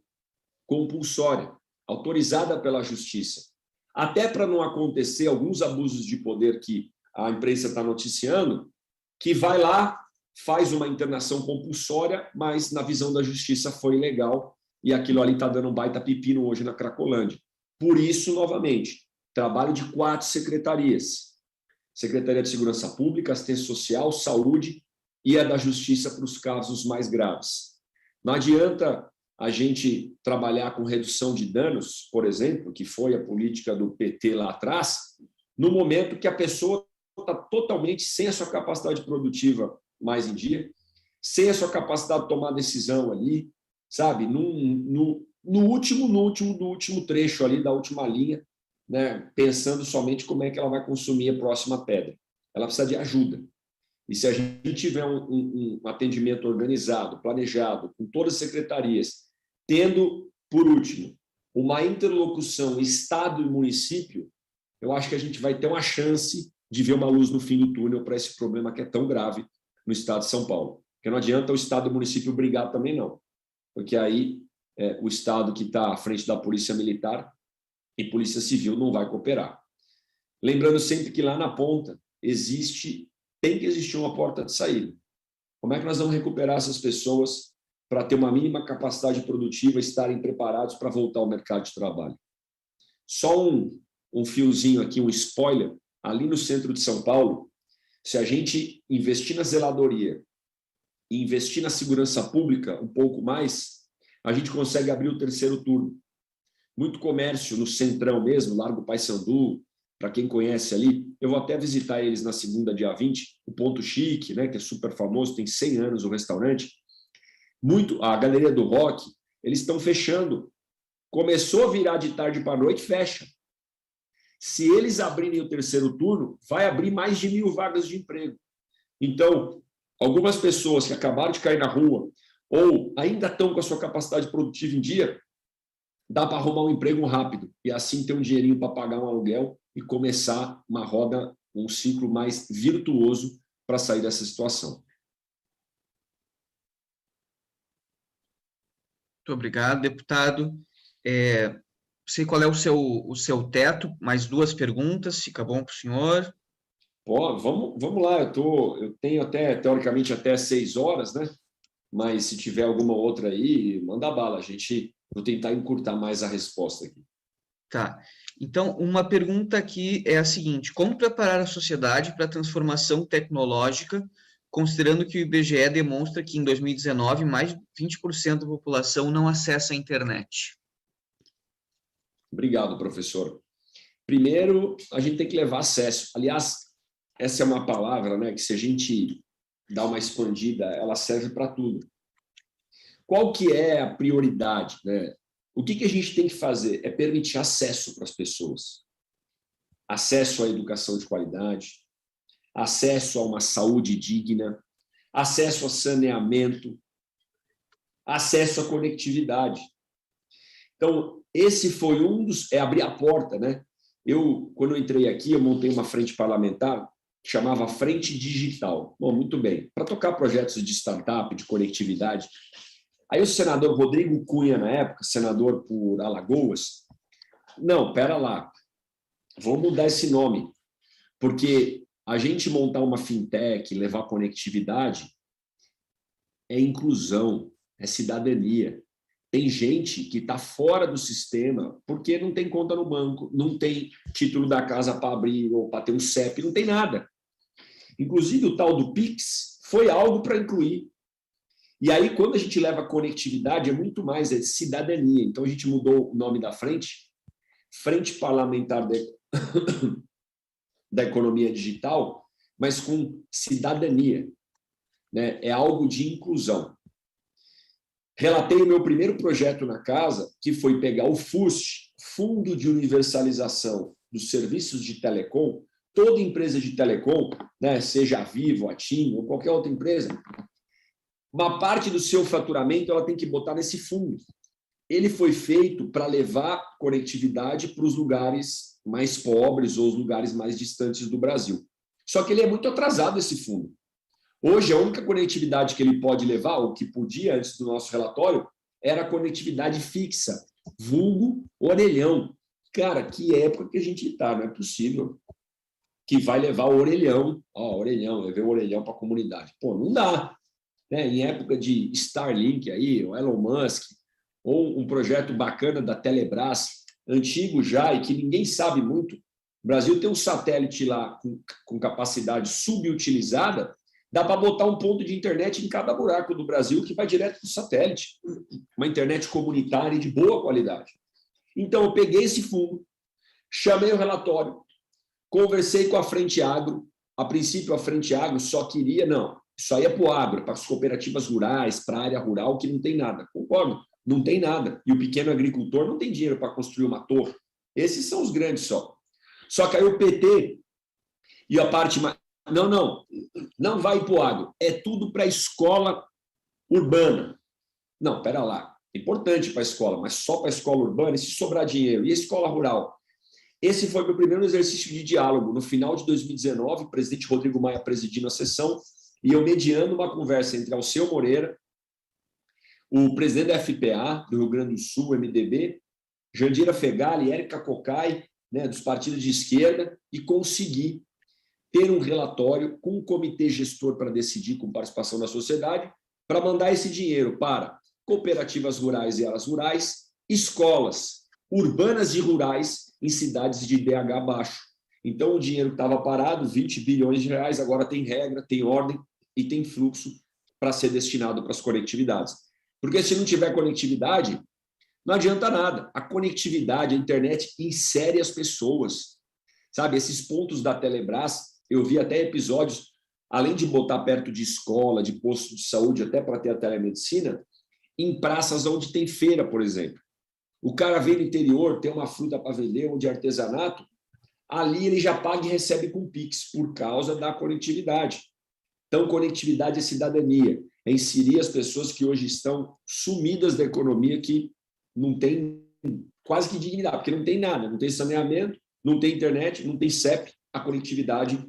compulsória, autorizada pela Justiça. Até para não acontecer alguns abusos de poder que a imprensa está noticiando, que vai lá, faz uma internação compulsória, mas na visão da Justiça foi ilegal, e aquilo ali está dando um baita pepino hoje na Cracolândia. Por isso, novamente, trabalho de 4 secretarias. Secretaria de Segurança Pública, Assistência Social, Saúde e a da Justiça para os casos mais graves. Não adianta a gente trabalhar com redução de danos, por exemplo, que foi a política do PT lá atrás, no momento que a pessoa está totalmente sem a sua capacidade produtiva mais em dia, sem a sua capacidade de tomar decisão ali, sabe? No último trecho ali da última linha, né? Pensando somente como é que ela vai consumir a próxima pedra. Ela precisa de ajuda. E se a gente tiver um atendimento organizado, planejado, com todas as secretarias, tendo, por último, uma interlocução Estado e município, eu acho que a gente vai ter uma chance de ver uma luz no fim do túnel para esse problema que é tão grave no Estado de São Paulo. Porque não adianta o Estado e o município brigar também, não. Porque aí o Estado que está à frente da Polícia Militar e Polícia Civil não vai cooperar. Lembrando sempre que lá na ponta tem que existir uma porta de saída. Como é que nós vamos recuperar essas pessoas para ter uma mínima capacidade produtiva e estarem preparados para voltar ao mercado de trabalho? Só um fiozinho aqui, um spoiler, ali no centro de São Paulo, se a gente investir na zeladoria e investir na segurança pública um pouco mais, a gente consegue abrir o terceiro turno. Muito comércio no centrão mesmo, Largo Paissandu, para quem conhece ali, eu vou até visitar eles na segunda, dia 20, o Ponto Chique, né, que é super famoso, tem 100 anos o restaurante, a Galeria do Rock, eles estão fechando. Começou a virar de tarde para noite, fecha. Se eles abrirem o terceiro turno, vai abrir mais de 1.000 vagas de emprego. Então, algumas pessoas que acabaram de cair na rua ou ainda estão com a sua capacidade produtiva em dia, dá para arrumar um emprego rápido e assim ter um dinheirinho para pagar um aluguel e começar uma roda, um ciclo mais virtuoso para sair dessa situação. Muito obrigado, deputado. Sei qual é o seu teto, mais 2 perguntas, fica bom para o senhor? Pô, vamos lá, eu tenho teoricamente até 6 horas, né? Mas se tiver alguma outra aí, manda bala, vou tentar encurtar mais a resposta aqui. Tá. Então, uma pergunta aqui é a seguinte: como preparar a sociedade para a transformação tecnológica, considerando que o IBGE demonstra que em 2019 mais de 20% da população não acessa a internet? Obrigado, professor. Primeiro, a gente tem que levar acesso. Aliás, essa é uma palavra, né, que se a gente dá uma expandida, ela serve para tudo. Qual que é a prioridade, né? O que a gente tem que fazer? É permitir acesso para as pessoas. Acesso à educação de qualidade, acesso a uma saúde digna, acesso a saneamento, acesso à conectividade. Então, esse foi abrir a porta, né? Quando eu entrei aqui, eu montei uma frente parlamentar que chamava Frente Digital. Bom, muito bem. Para tocar projetos de startup, de conectividade. Aí o senador Rodrigo Cunha, na época, senador por Alagoas, não, pera lá, vou mudar esse nome, porque a gente montar uma fintech, levar conectividade, é inclusão, é cidadania. Tem gente que está fora do sistema porque não tem conta no banco, não tem título da casa para abrir ou para ter um CEP, não tem nada. Inclusive, o tal do Pix foi algo para incluir. E aí, quando a gente leva conectividade, é muito mais, é cidadania. Então, a gente mudou o nome da frente, Frente Parlamentar da Economia Digital, mas com cidadania, né? É algo de inclusão. Relatei o meu primeiro projeto na casa, que foi pegar o FUST, Fundo de Universalização dos Serviços de Telecom, toda empresa de telecom, né, seja a Vivo, a TIM ou qualquer outra empresa, uma parte do seu faturamento ela tem que botar nesse fundo. Ele foi feito para levar conectividade para os lugares mais pobres ou os lugares mais distantes do Brasil. Só que ele é muito atrasado, esse fundo. Hoje, a única conectividade que ele pode levar, ou que podia antes do nosso relatório, era a conectividade fixa, vulgo orelhão. Cara, que época que a gente está, não é possível que vai levar o orelhão. Orelhão, levei o orelhão para a comunidade. Pô, não dá. Né? Em época de Starlink aí, o Elon Musk, ou um projeto bacana da Telebrás, antigo já e que ninguém sabe muito. O Brasil tem um satélite lá com capacidade subutilizada, Dá para botar um ponto de internet em cada buraco do Brasil que vai direto para o satélite. Uma internet comunitária e de boa qualidade. Então, eu peguei esse fundo, chamei o relatório, conversei com a Frente Agro. A princípio, a Frente Agro só queria, não, isso aí é para o agro, para as cooperativas rurais, para a área rural, que não tem nada. Concordo, não tem nada. E o pequeno agricultor não tem dinheiro para construir uma torre. Esses são os grandes só. Só que aí o PT e a parte... Não vai para o agro. É tudo para a escola urbana. Não, espera lá. É importante para a escola, mas só para a escola urbana, e se sobrar dinheiro? E a escola rural? Esse foi meu primeiro exercício de diálogo. No final de 2019, o presidente Rodrigo Maia presidindo a sessão e eu mediando uma conversa entre Alceu Moreira, o presidente da FPA, do Rio Grande do Sul, MDB, Jandira Fegali, Érica Cocai, né, dos partidos de esquerda, e consegui ter um relatório com um comitê gestor para decidir com participação da sociedade, para mandar esse dinheiro para cooperativas rurais e áreas rurais, escolas urbanas e rurais em cidades de IDH baixo. Então, o dinheiro estava parado, 20 bilhões de reais, agora tem regra, tem ordem e tem fluxo para ser destinado para as conectividades. Porque se não tiver conectividade, não adianta nada. A conectividade, a internet insere as pessoas. Sabe, esses pontos da Telebrás, eu vi até episódios, além de botar perto de escola, de posto de saúde, até para ter a telemedicina, em praças onde tem feira, por exemplo. O cara vem do interior, tem uma fruta para vender, ou de artesanato, ali ele já paga e recebe com Pix, por causa da conectividade. Então, conectividade é cidadania, é inserir as pessoas que hoje estão sumidas da economia, que não tem quase que dignidade, porque não tem nada, não tem saneamento, não tem internet, não tem CEP, a conectividade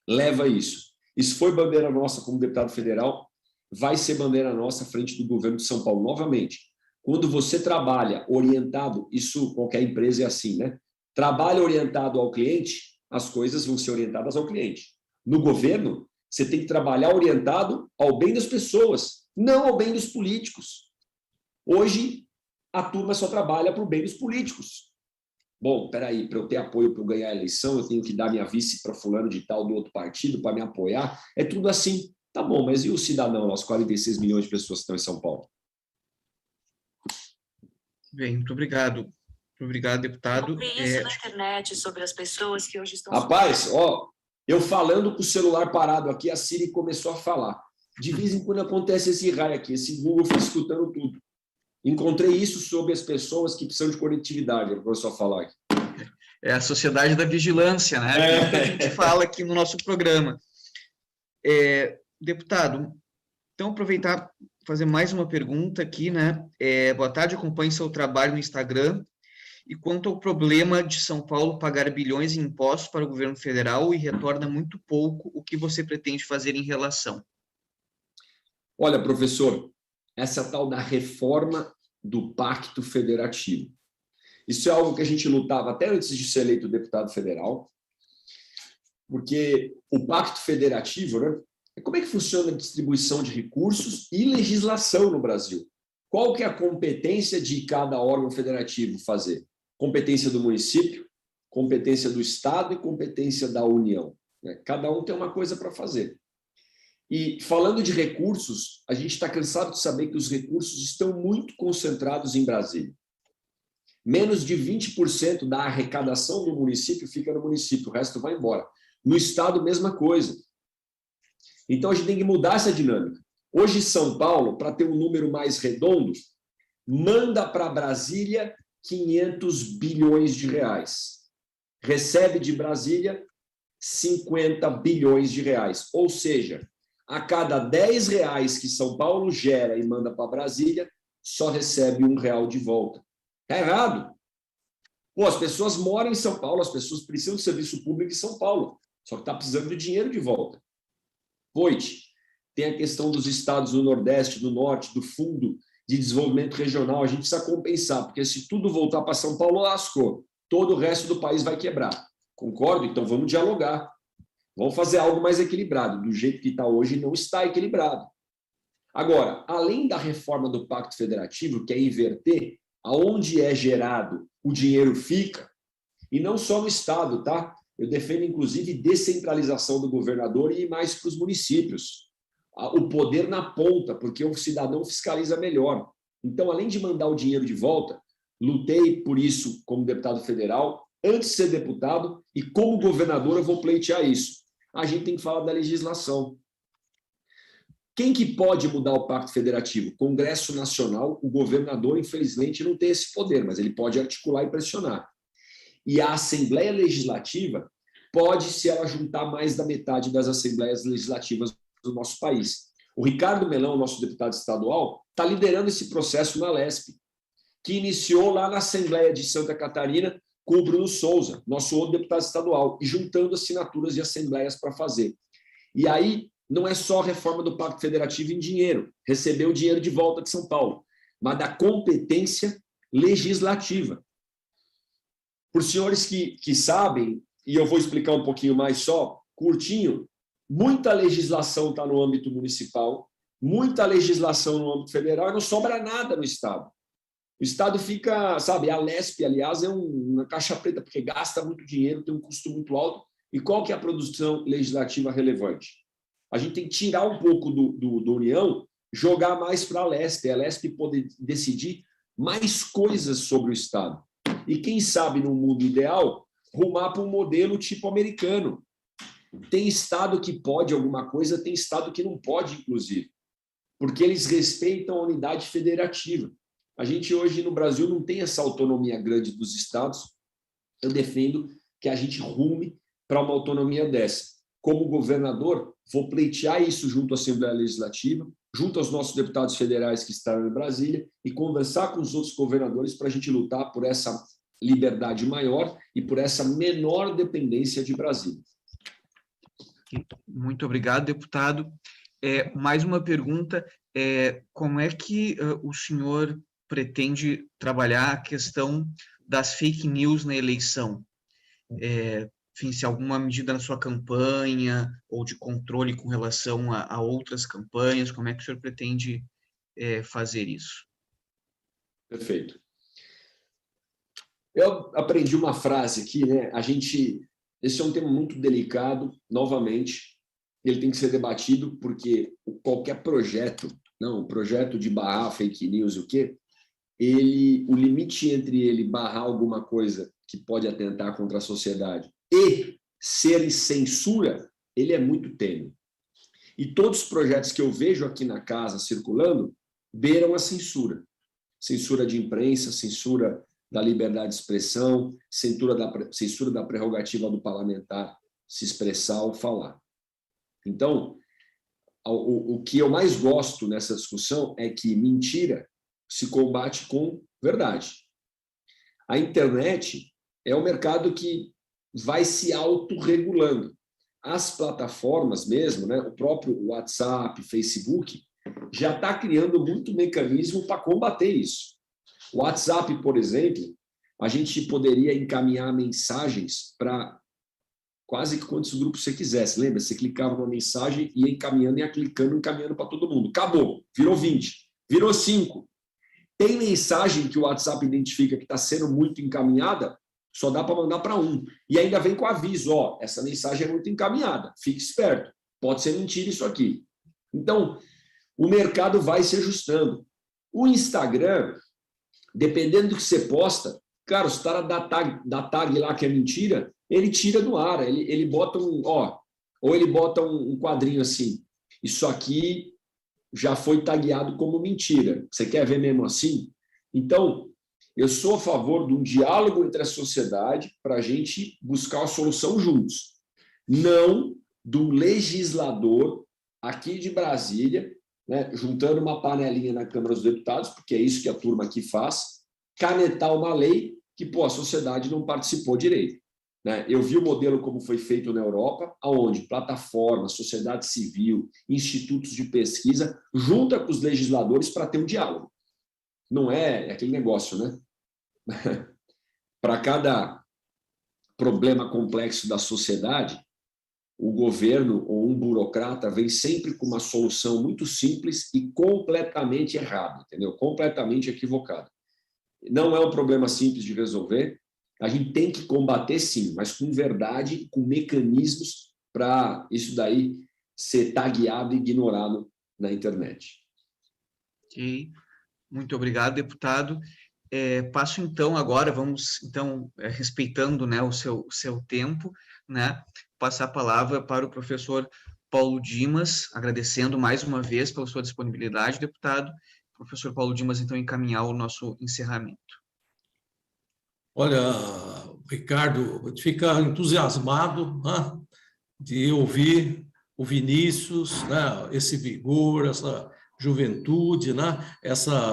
leva isso. Isso foi bandeira nossa como deputado federal, vai ser bandeira nossa à frente do governo de São Paulo, novamente. Quando você trabalha orientado, isso qualquer empresa é assim, né? Trabalha orientado ao cliente, as coisas vão ser orientadas ao cliente. No governo, você tem que trabalhar orientado ao bem das pessoas, não ao bem dos políticos. Hoje, a turma só trabalha para o bem dos políticos. Bom, peraí, para eu ter apoio para eu ganhar a eleição, eu tenho que dar minha vice para fulano de tal do outro partido para me apoiar. É tudo assim. Tá bom, mas e o cidadão, os 46 milhões de pessoas que estão em São Paulo? Bem, muito obrigado. Muito obrigado, deputado. Eu vi isso na internet sobre as pessoas que hoje estão... Rapaz, ó, eu falando com o celular parado aqui, a Siri começou a falar. De vez em quando acontece esse raio aqui, esse Google fica escutando tudo. Encontrei isso sobre as pessoas que precisam de conectividade, ele começou a falar aqui. É a sociedade da vigilância, né? É. Que a gente fala aqui no nosso programa. Deputado, então aproveitar fazer mais uma pergunta aqui, né? Boa tarde, acompanhe seu trabalho no Instagram. E quanto ao problema de São Paulo pagar bilhões em impostos para o governo federal e retorna muito pouco, o que você pretende fazer em relação? Olha, professor, essa tal da reforma do Pacto Federativo. Isso é algo que a gente lutava até antes de ser eleito deputado federal, porque o Pacto Federativo, né, como é que funciona a distribuição de recursos e legislação no Brasil? Qual que é a competência de cada órgão federativo fazer? Competência do município, competência do Estado e competência da União. Né? Cada um tem uma coisa para fazer. E falando de recursos, a gente está cansado de saber que os recursos estão muito concentrados em Brasília. Menos de 20% da arrecadação do município fica no município, o resto vai embora. No Estado, mesma coisa. Então, a gente tem que mudar essa dinâmica. Hoje, São Paulo, para ter um número mais redondo, manda para Brasília 500 bilhões de reais. Recebe de Brasília 50 bilhões de reais. Ou seja, a cada 10 reais que São Paulo gera e manda para Brasília, só recebe R$1 de volta. Está errado. Pô, as pessoas moram em São Paulo, as pessoas precisam de serviço público em São Paulo, só que está precisando de dinheiro de volta. Pois, tem a questão dos estados do Nordeste, do Norte, do Fundo de Desenvolvimento Regional, a gente precisa compensar, porque se tudo voltar para São Paulo, lascou. Todo o resto do país vai quebrar. Concordo? Então vamos dialogar. Vamos fazer algo mais equilibrado. Do jeito que está hoje, não está equilibrado. Agora, além da reforma do Pacto Federativo, que é inverter, aonde é gerado, o dinheiro fica, e não só no Estado, tá? Eu defendo, inclusive, descentralização do governador e ir mais para os municípios. o poder na ponta, porque o cidadão fiscaliza melhor. Então, além de mandar o dinheiro de volta, lutei por isso como deputado federal, antes de ser deputado, e como governador eu vou pleitear isso. A gente tem que falar da legislação. Quem que pode mudar o Pacto Federativo? Congresso Nacional, o governador, infelizmente, não tem esse poder, mas ele pode articular e pressionar. E a Assembleia Legislativa pode, se ela juntar mais da metade das Assembleias Legislativas do nosso país. O Ricardo Melão, nosso deputado estadual, está liderando esse processo na LESP, que iniciou lá na Assembleia de Santa Catarina com o Bruno Souza, nosso outro deputado estadual, e juntando assinaturas de assembleias para fazer. E aí, não é só a reforma do Pacto Federativo em dinheiro, receber o dinheiro de volta de São Paulo, mas da competência legislativa. Por senhores que sabem, e eu vou explicar um pouquinho mais só, curtinho, muita legislação está no âmbito municipal, muita legislação no âmbito federal, e não sobra nada no Estado. O Estado fica, sabe, a LESP, aliás, é uma caixa preta, porque gasta muito dinheiro, tem um custo muito alto, e qual que é a produção legislativa relevante? A gente tem que tirar um pouco do União, jogar mais para a LESP poder decidir mais coisas sobre o Estado. E quem sabe, no mundo ideal, rumar para um modelo tipo americano. Tem Estado que pode alguma coisa, tem Estado que não pode, inclusive, porque eles respeitam a unidade federativa. A gente hoje no Brasil não tem essa autonomia grande dos Estados. Eu defendo que a gente rume para uma autonomia dessa. Como governador, vou pleitear isso junto à Assembleia Legislativa, junto aos nossos deputados federais que estão em Brasília, e conversar com os outros governadores para a gente lutar por essa liberdade maior e por essa menor dependência de Brasília. Muito obrigado, deputado. Mais uma pergunta, como é que o senhor pretende trabalhar a questão das fake news na eleição? Enfim, se alguma medida na sua campanha ou de controle com relação a outras campanhas, como é que o senhor pretende fazer isso? Perfeito. Eu aprendi uma frase aqui, né? Esse é um tema muito delicado, novamente, ele tem que ser debatido, porque qualquer projeto, o projeto de barrar fake news, o limite entre ele barrar alguma coisa que pode atentar contra a sociedade e ser censura, ele é muito tênue. E todos os projetos que eu vejo aqui na casa circulando beiram a censura. Censura de imprensa, censura da liberdade de expressão, censura da prerrogativa do parlamentar se expressar ou falar. Então, o que eu mais gosto nessa discussão é que mentira se combate com verdade. A internet é um mercado que vai se autorregulando. As plataformas mesmo, né, o próprio WhatsApp, Facebook, já está criando muito mecanismo para combater isso. O WhatsApp, por exemplo, a gente poderia encaminhar mensagens para quase que quantos grupos você quisesse. Lembra? Você clicava numa mensagem e ia encaminhando, ia clicando, encaminhando para todo mundo. Acabou. Virou 20. Virou 5. Tem mensagem que o WhatsApp identifica que está sendo muito encaminhada, só dá para mandar para um. E ainda vem com aviso, essa mensagem é muito encaminhada, fique esperto, pode ser mentira isso aqui. Então, o mercado vai se ajustando. O Instagram, dependendo do que você posta, cara, os caras da tag lá que é mentira, ele tira do ar, ele bota ou ele bota um quadrinho assim, isso aqui já foi tagueado como mentira. Você quer ver mesmo assim? Então, eu sou a favor de um diálogo entre a sociedade para a gente buscar a solução juntos. Não do legislador aqui de Brasília, né, juntando uma panelinha na Câmara dos Deputados, porque é isso que a turma aqui faz, canetar uma lei que a sociedade não participou direito. Né? Eu vi o modelo como foi feito na Europa, onde plataformas, sociedade civil, institutos de pesquisa, junta com os legisladores para ter um diálogo. Não é aquele negócio, né? Para cada problema complexo da sociedade, o governo ou um burocrata vem sempre com uma solução muito simples e completamente errada, entendeu? Completamente equivocada. Não é um problema simples de resolver. A gente tem que combater, sim, mas com verdade, com mecanismos para isso daí ser tagueado e ignorado na internet. Ok. Muito obrigado, deputado. Passo então agora, vamos então, respeitando, né, o seu tempo, né, passar a palavra para o professor Paulo Dimas, agradecendo mais uma vez pela sua disponibilidade, deputado. Professor Paulo Dimas, então, encaminhar o nosso encerramento. Olha, Ricardo, vou ficar entusiasmado, né, de ouvir o Vinícius, né, esse vigor, essa juventude, né,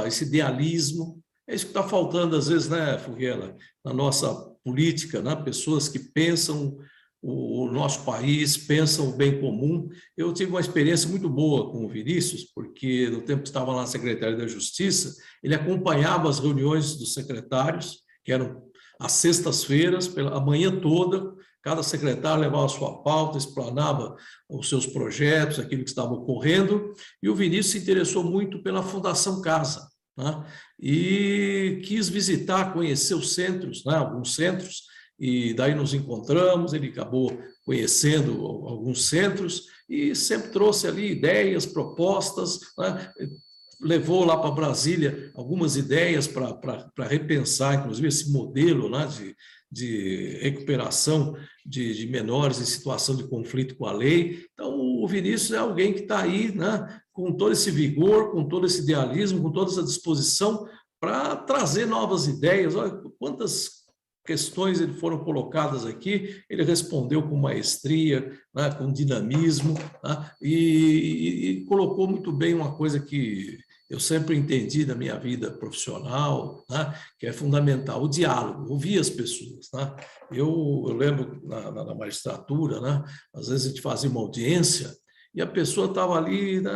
esse idealismo. É isso que está faltando, às vezes, né, Furriela, na nossa política, né, pessoas que pensam o nosso país, pensam o bem comum. Eu tive uma experiência muito boa com o Vinícius, porque no tempo que estava lá na Secretaria da Justiça, ele acompanhava as reuniões dos secretários, que eram às sextas-feiras, a manhã toda, cada secretário levava a sua pauta, explanava os seus projetos, aquilo que estava ocorrendo, e o Vinícius se interessou muito pela Fundação Casa, né? E quis visitar, conhecer os centros, né? Alguns centros, e daí nos encontramos, ele acabou conhecendo alguns centros e sempre trouxe ali ideias, propostas, né? Levou lá para Brasília algumas ideias para repensar, inclusive, esse modelo, né, de recuperação de menores em situação de conflito com a lei. Então, o Vinícius é alguém que está aí, né, com todo esse vigor, com todo esse idealismo, com toda essa disposição para trazer novas ideias. Olha quantas questões ele foram colocadas aqui, ele respondeu com maestria, né, com dinamismo, né, e colocou muito bem uma coisa que eu sempre entendi na minha vida profissional, né, que é fundamental, o diálogo, ouvir as pessoas. Né? Eu lembro na magistratura, né, às vezes a gente fazia uma audiência e a pessoa estava ali, né,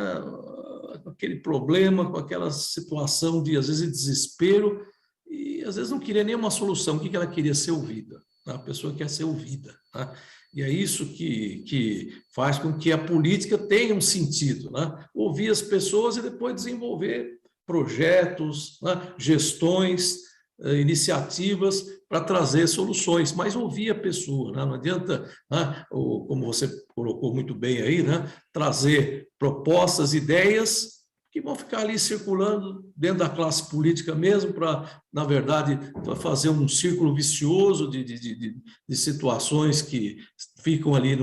com aquele problema, com aquela situação de, às vezes, desespero, e às vezes não queria nenhuma solução. O que ela queria? Ser ouvida. A pessoa quer ser ouvida. Né? E é isso que faz com que a política tenha um sentido. Né? Ouvir as pessoas e depois desenvolver projetos, né? Gestões, iniciativas para trazer soluções, mas ouvir a pessoa. Né? Não adianta, né, como você colocou muito bem aí, né, trazer propostas, ideias que vão ficar ali circulando dentro da classe política mesmo para, na verdade, fazer um círculo vicioso de situações que ficam ali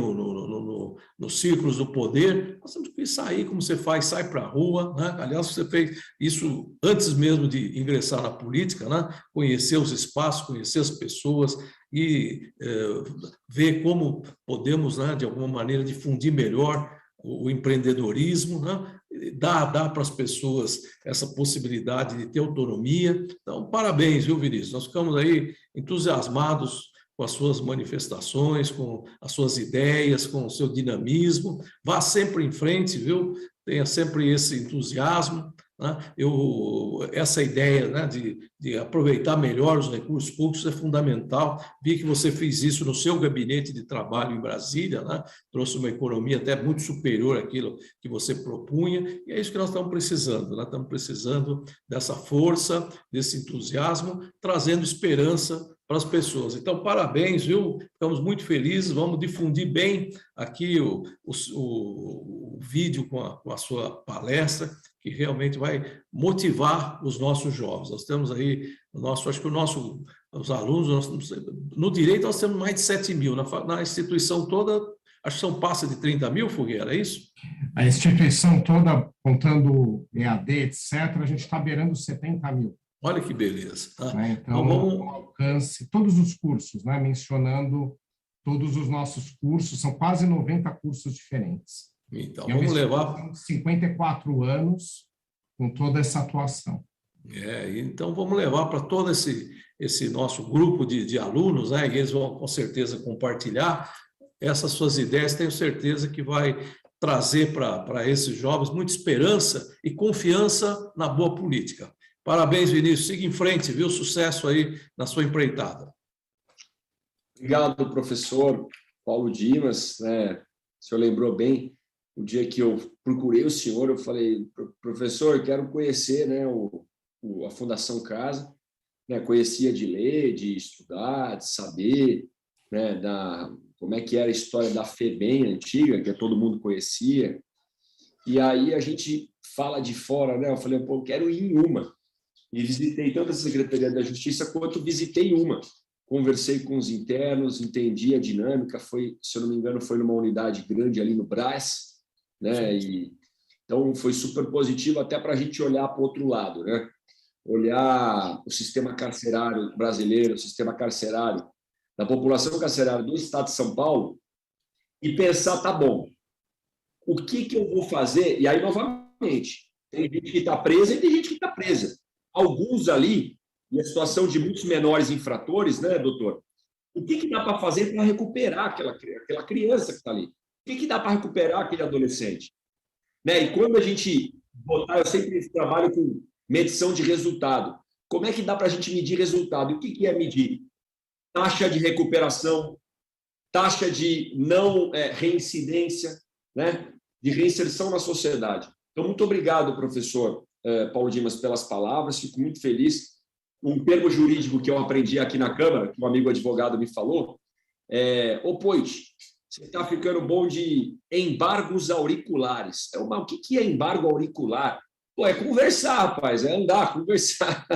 nos círculos do poder. Nós temos que sair, como você faz, sai para a rua. Né? Aliás, você fez isso antes mesmo de ingressar na política, né? Conhecer os espaços, conhecer as pessoas e ver como podemos, né, de alguma maneira, difundir melhor o empreendedorismo, né? Dar para as pessoas essa possibilidade de ter autonomia. Então, parabéns, viu, Vinícius? Nós ficamos aí entusiasmados com as suas manifestações, com as suas ideias, com o seu dinamismo. Vá sempre em frente, viu? Tenha sempre esse entusiasmo. Né? Essa ideia, né, de aproveitar melhor os recursos públicos é fundamental. Vi que você fez isso no seu gabinete de trabalho em Brasília, né? Trouxe uma economia até muito superior àquilo que você propunha, e é isso que nós estamos precisando. Nós estamos precisando dessa força, desse entusiasmo, trazendo esperança para as pessoas. Então, parabéns, viu? Ficamos muito felizes, vamos difundir bem aqui o vídeo com a sua palestra, que realmente vai motivar os nossos jovens. Nós temos aí, acho que os alunos, no direito nós temos mais de 7 mil, na instituição toda, acho que passa de 30 mil, Furriela, é isso? A instituição toda, contando EAD, etc., a gente está beirando 70 mil. Olha que beleza. Tá? Né? Então, vamos alcance todos os cursos, né? Mencionando todos os nossos cursos, são quase 90 cursos diferentes. Então, vamos levar 54 anos com toda essa atuação. Então vamos levar para todo esse nosso grupo de alunos, né? E eles vão com certeza compartilhar essas suas ideias, tenho certeza que vai trazer para esses jovens muita esperança e confiança na boa política. Parabéns, Vinícius, siga em frente, viu? Sucesso aí na sua empreitada. Obrigado, professor Paulo Dimas, né? O senhor lembrou bem. O dia que eu procurei o senhor, eu falei, professor, quero conhecer, né, a Fundação Casa, né, conhecia de ler, de estudar, de saber, né, como é que era a história da FEBEM antiga, que todo mundo conhecia. E aí a gente fala de fora, né? Eu falei, pô, eu quero ir em uma. E visitei tanto a Secretaria da Justiça quanto visitei uma. Conversei com os internos, entendi a dinâmica, foi, se eu não me engano, foi numa unidade grande ali no Brás, né? E, então, foi super positivo até para a gente olhar para o outro lado, né? Olhar o sistema carcerário brasileiro, o sistema carcerário da população carcerária do Estado de São Paulo e pensar, tá bom, o que eu vou fazer? E aí, novamente, tem gente que está presa e tem gente que está presa. Alguns ali, e a situação de muitos menores infratores, né, doutor? O que dá para fazer para recuperar aquela criança que está ali? O que dá para recuperar aquele adolescente? Né? E quando a gente botar, eu sempre trabalho com medição de resultado. Como é que dá para a gente medir resultado? E o que é medir? Taxa de recuperação, taxa de não reincidência, né? De reinserção na sociedade. Então, muito obrigado, professor Paulo Dimas, pelas palavras. Fico muito feliz. Um termo jurídico que eu aprendi aqui na Câmara, que um amigo advogado me falou, ô Poit, você está ficando bom de embargos auriculares. O que é embargo auricular? Pô, é conversar, rapaz, é andar, conversar.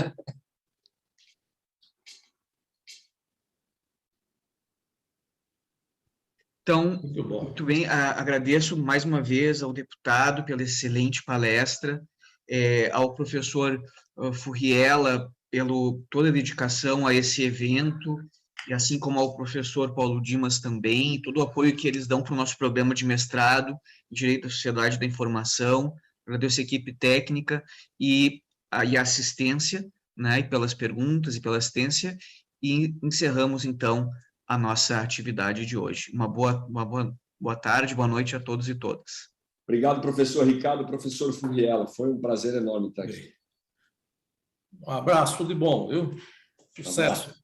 Então, Muito bom. muito bem, agradeço mais uma vez ao deputado pela excelente palestra, ao professor Furriela pelo toda a dedicação a esse evento, e assim como ao professor Paulo Dimas também, todo o apoio que eles dão para o nosso programa de mestrado em Direito da Sociedade da Informação. Agradeço a equipe técnica e a assistência, né, e pelas perguntas e pela assistência, e encerramos, então, a nossa atividade de hoje. Uma boa tarde, boa noite a todos e todas. Obrigado, professor Ricardo, professor Furriela. Foi um prazer enorme estar aqui. Um abraço, tudo de bom, viu? Sucesso.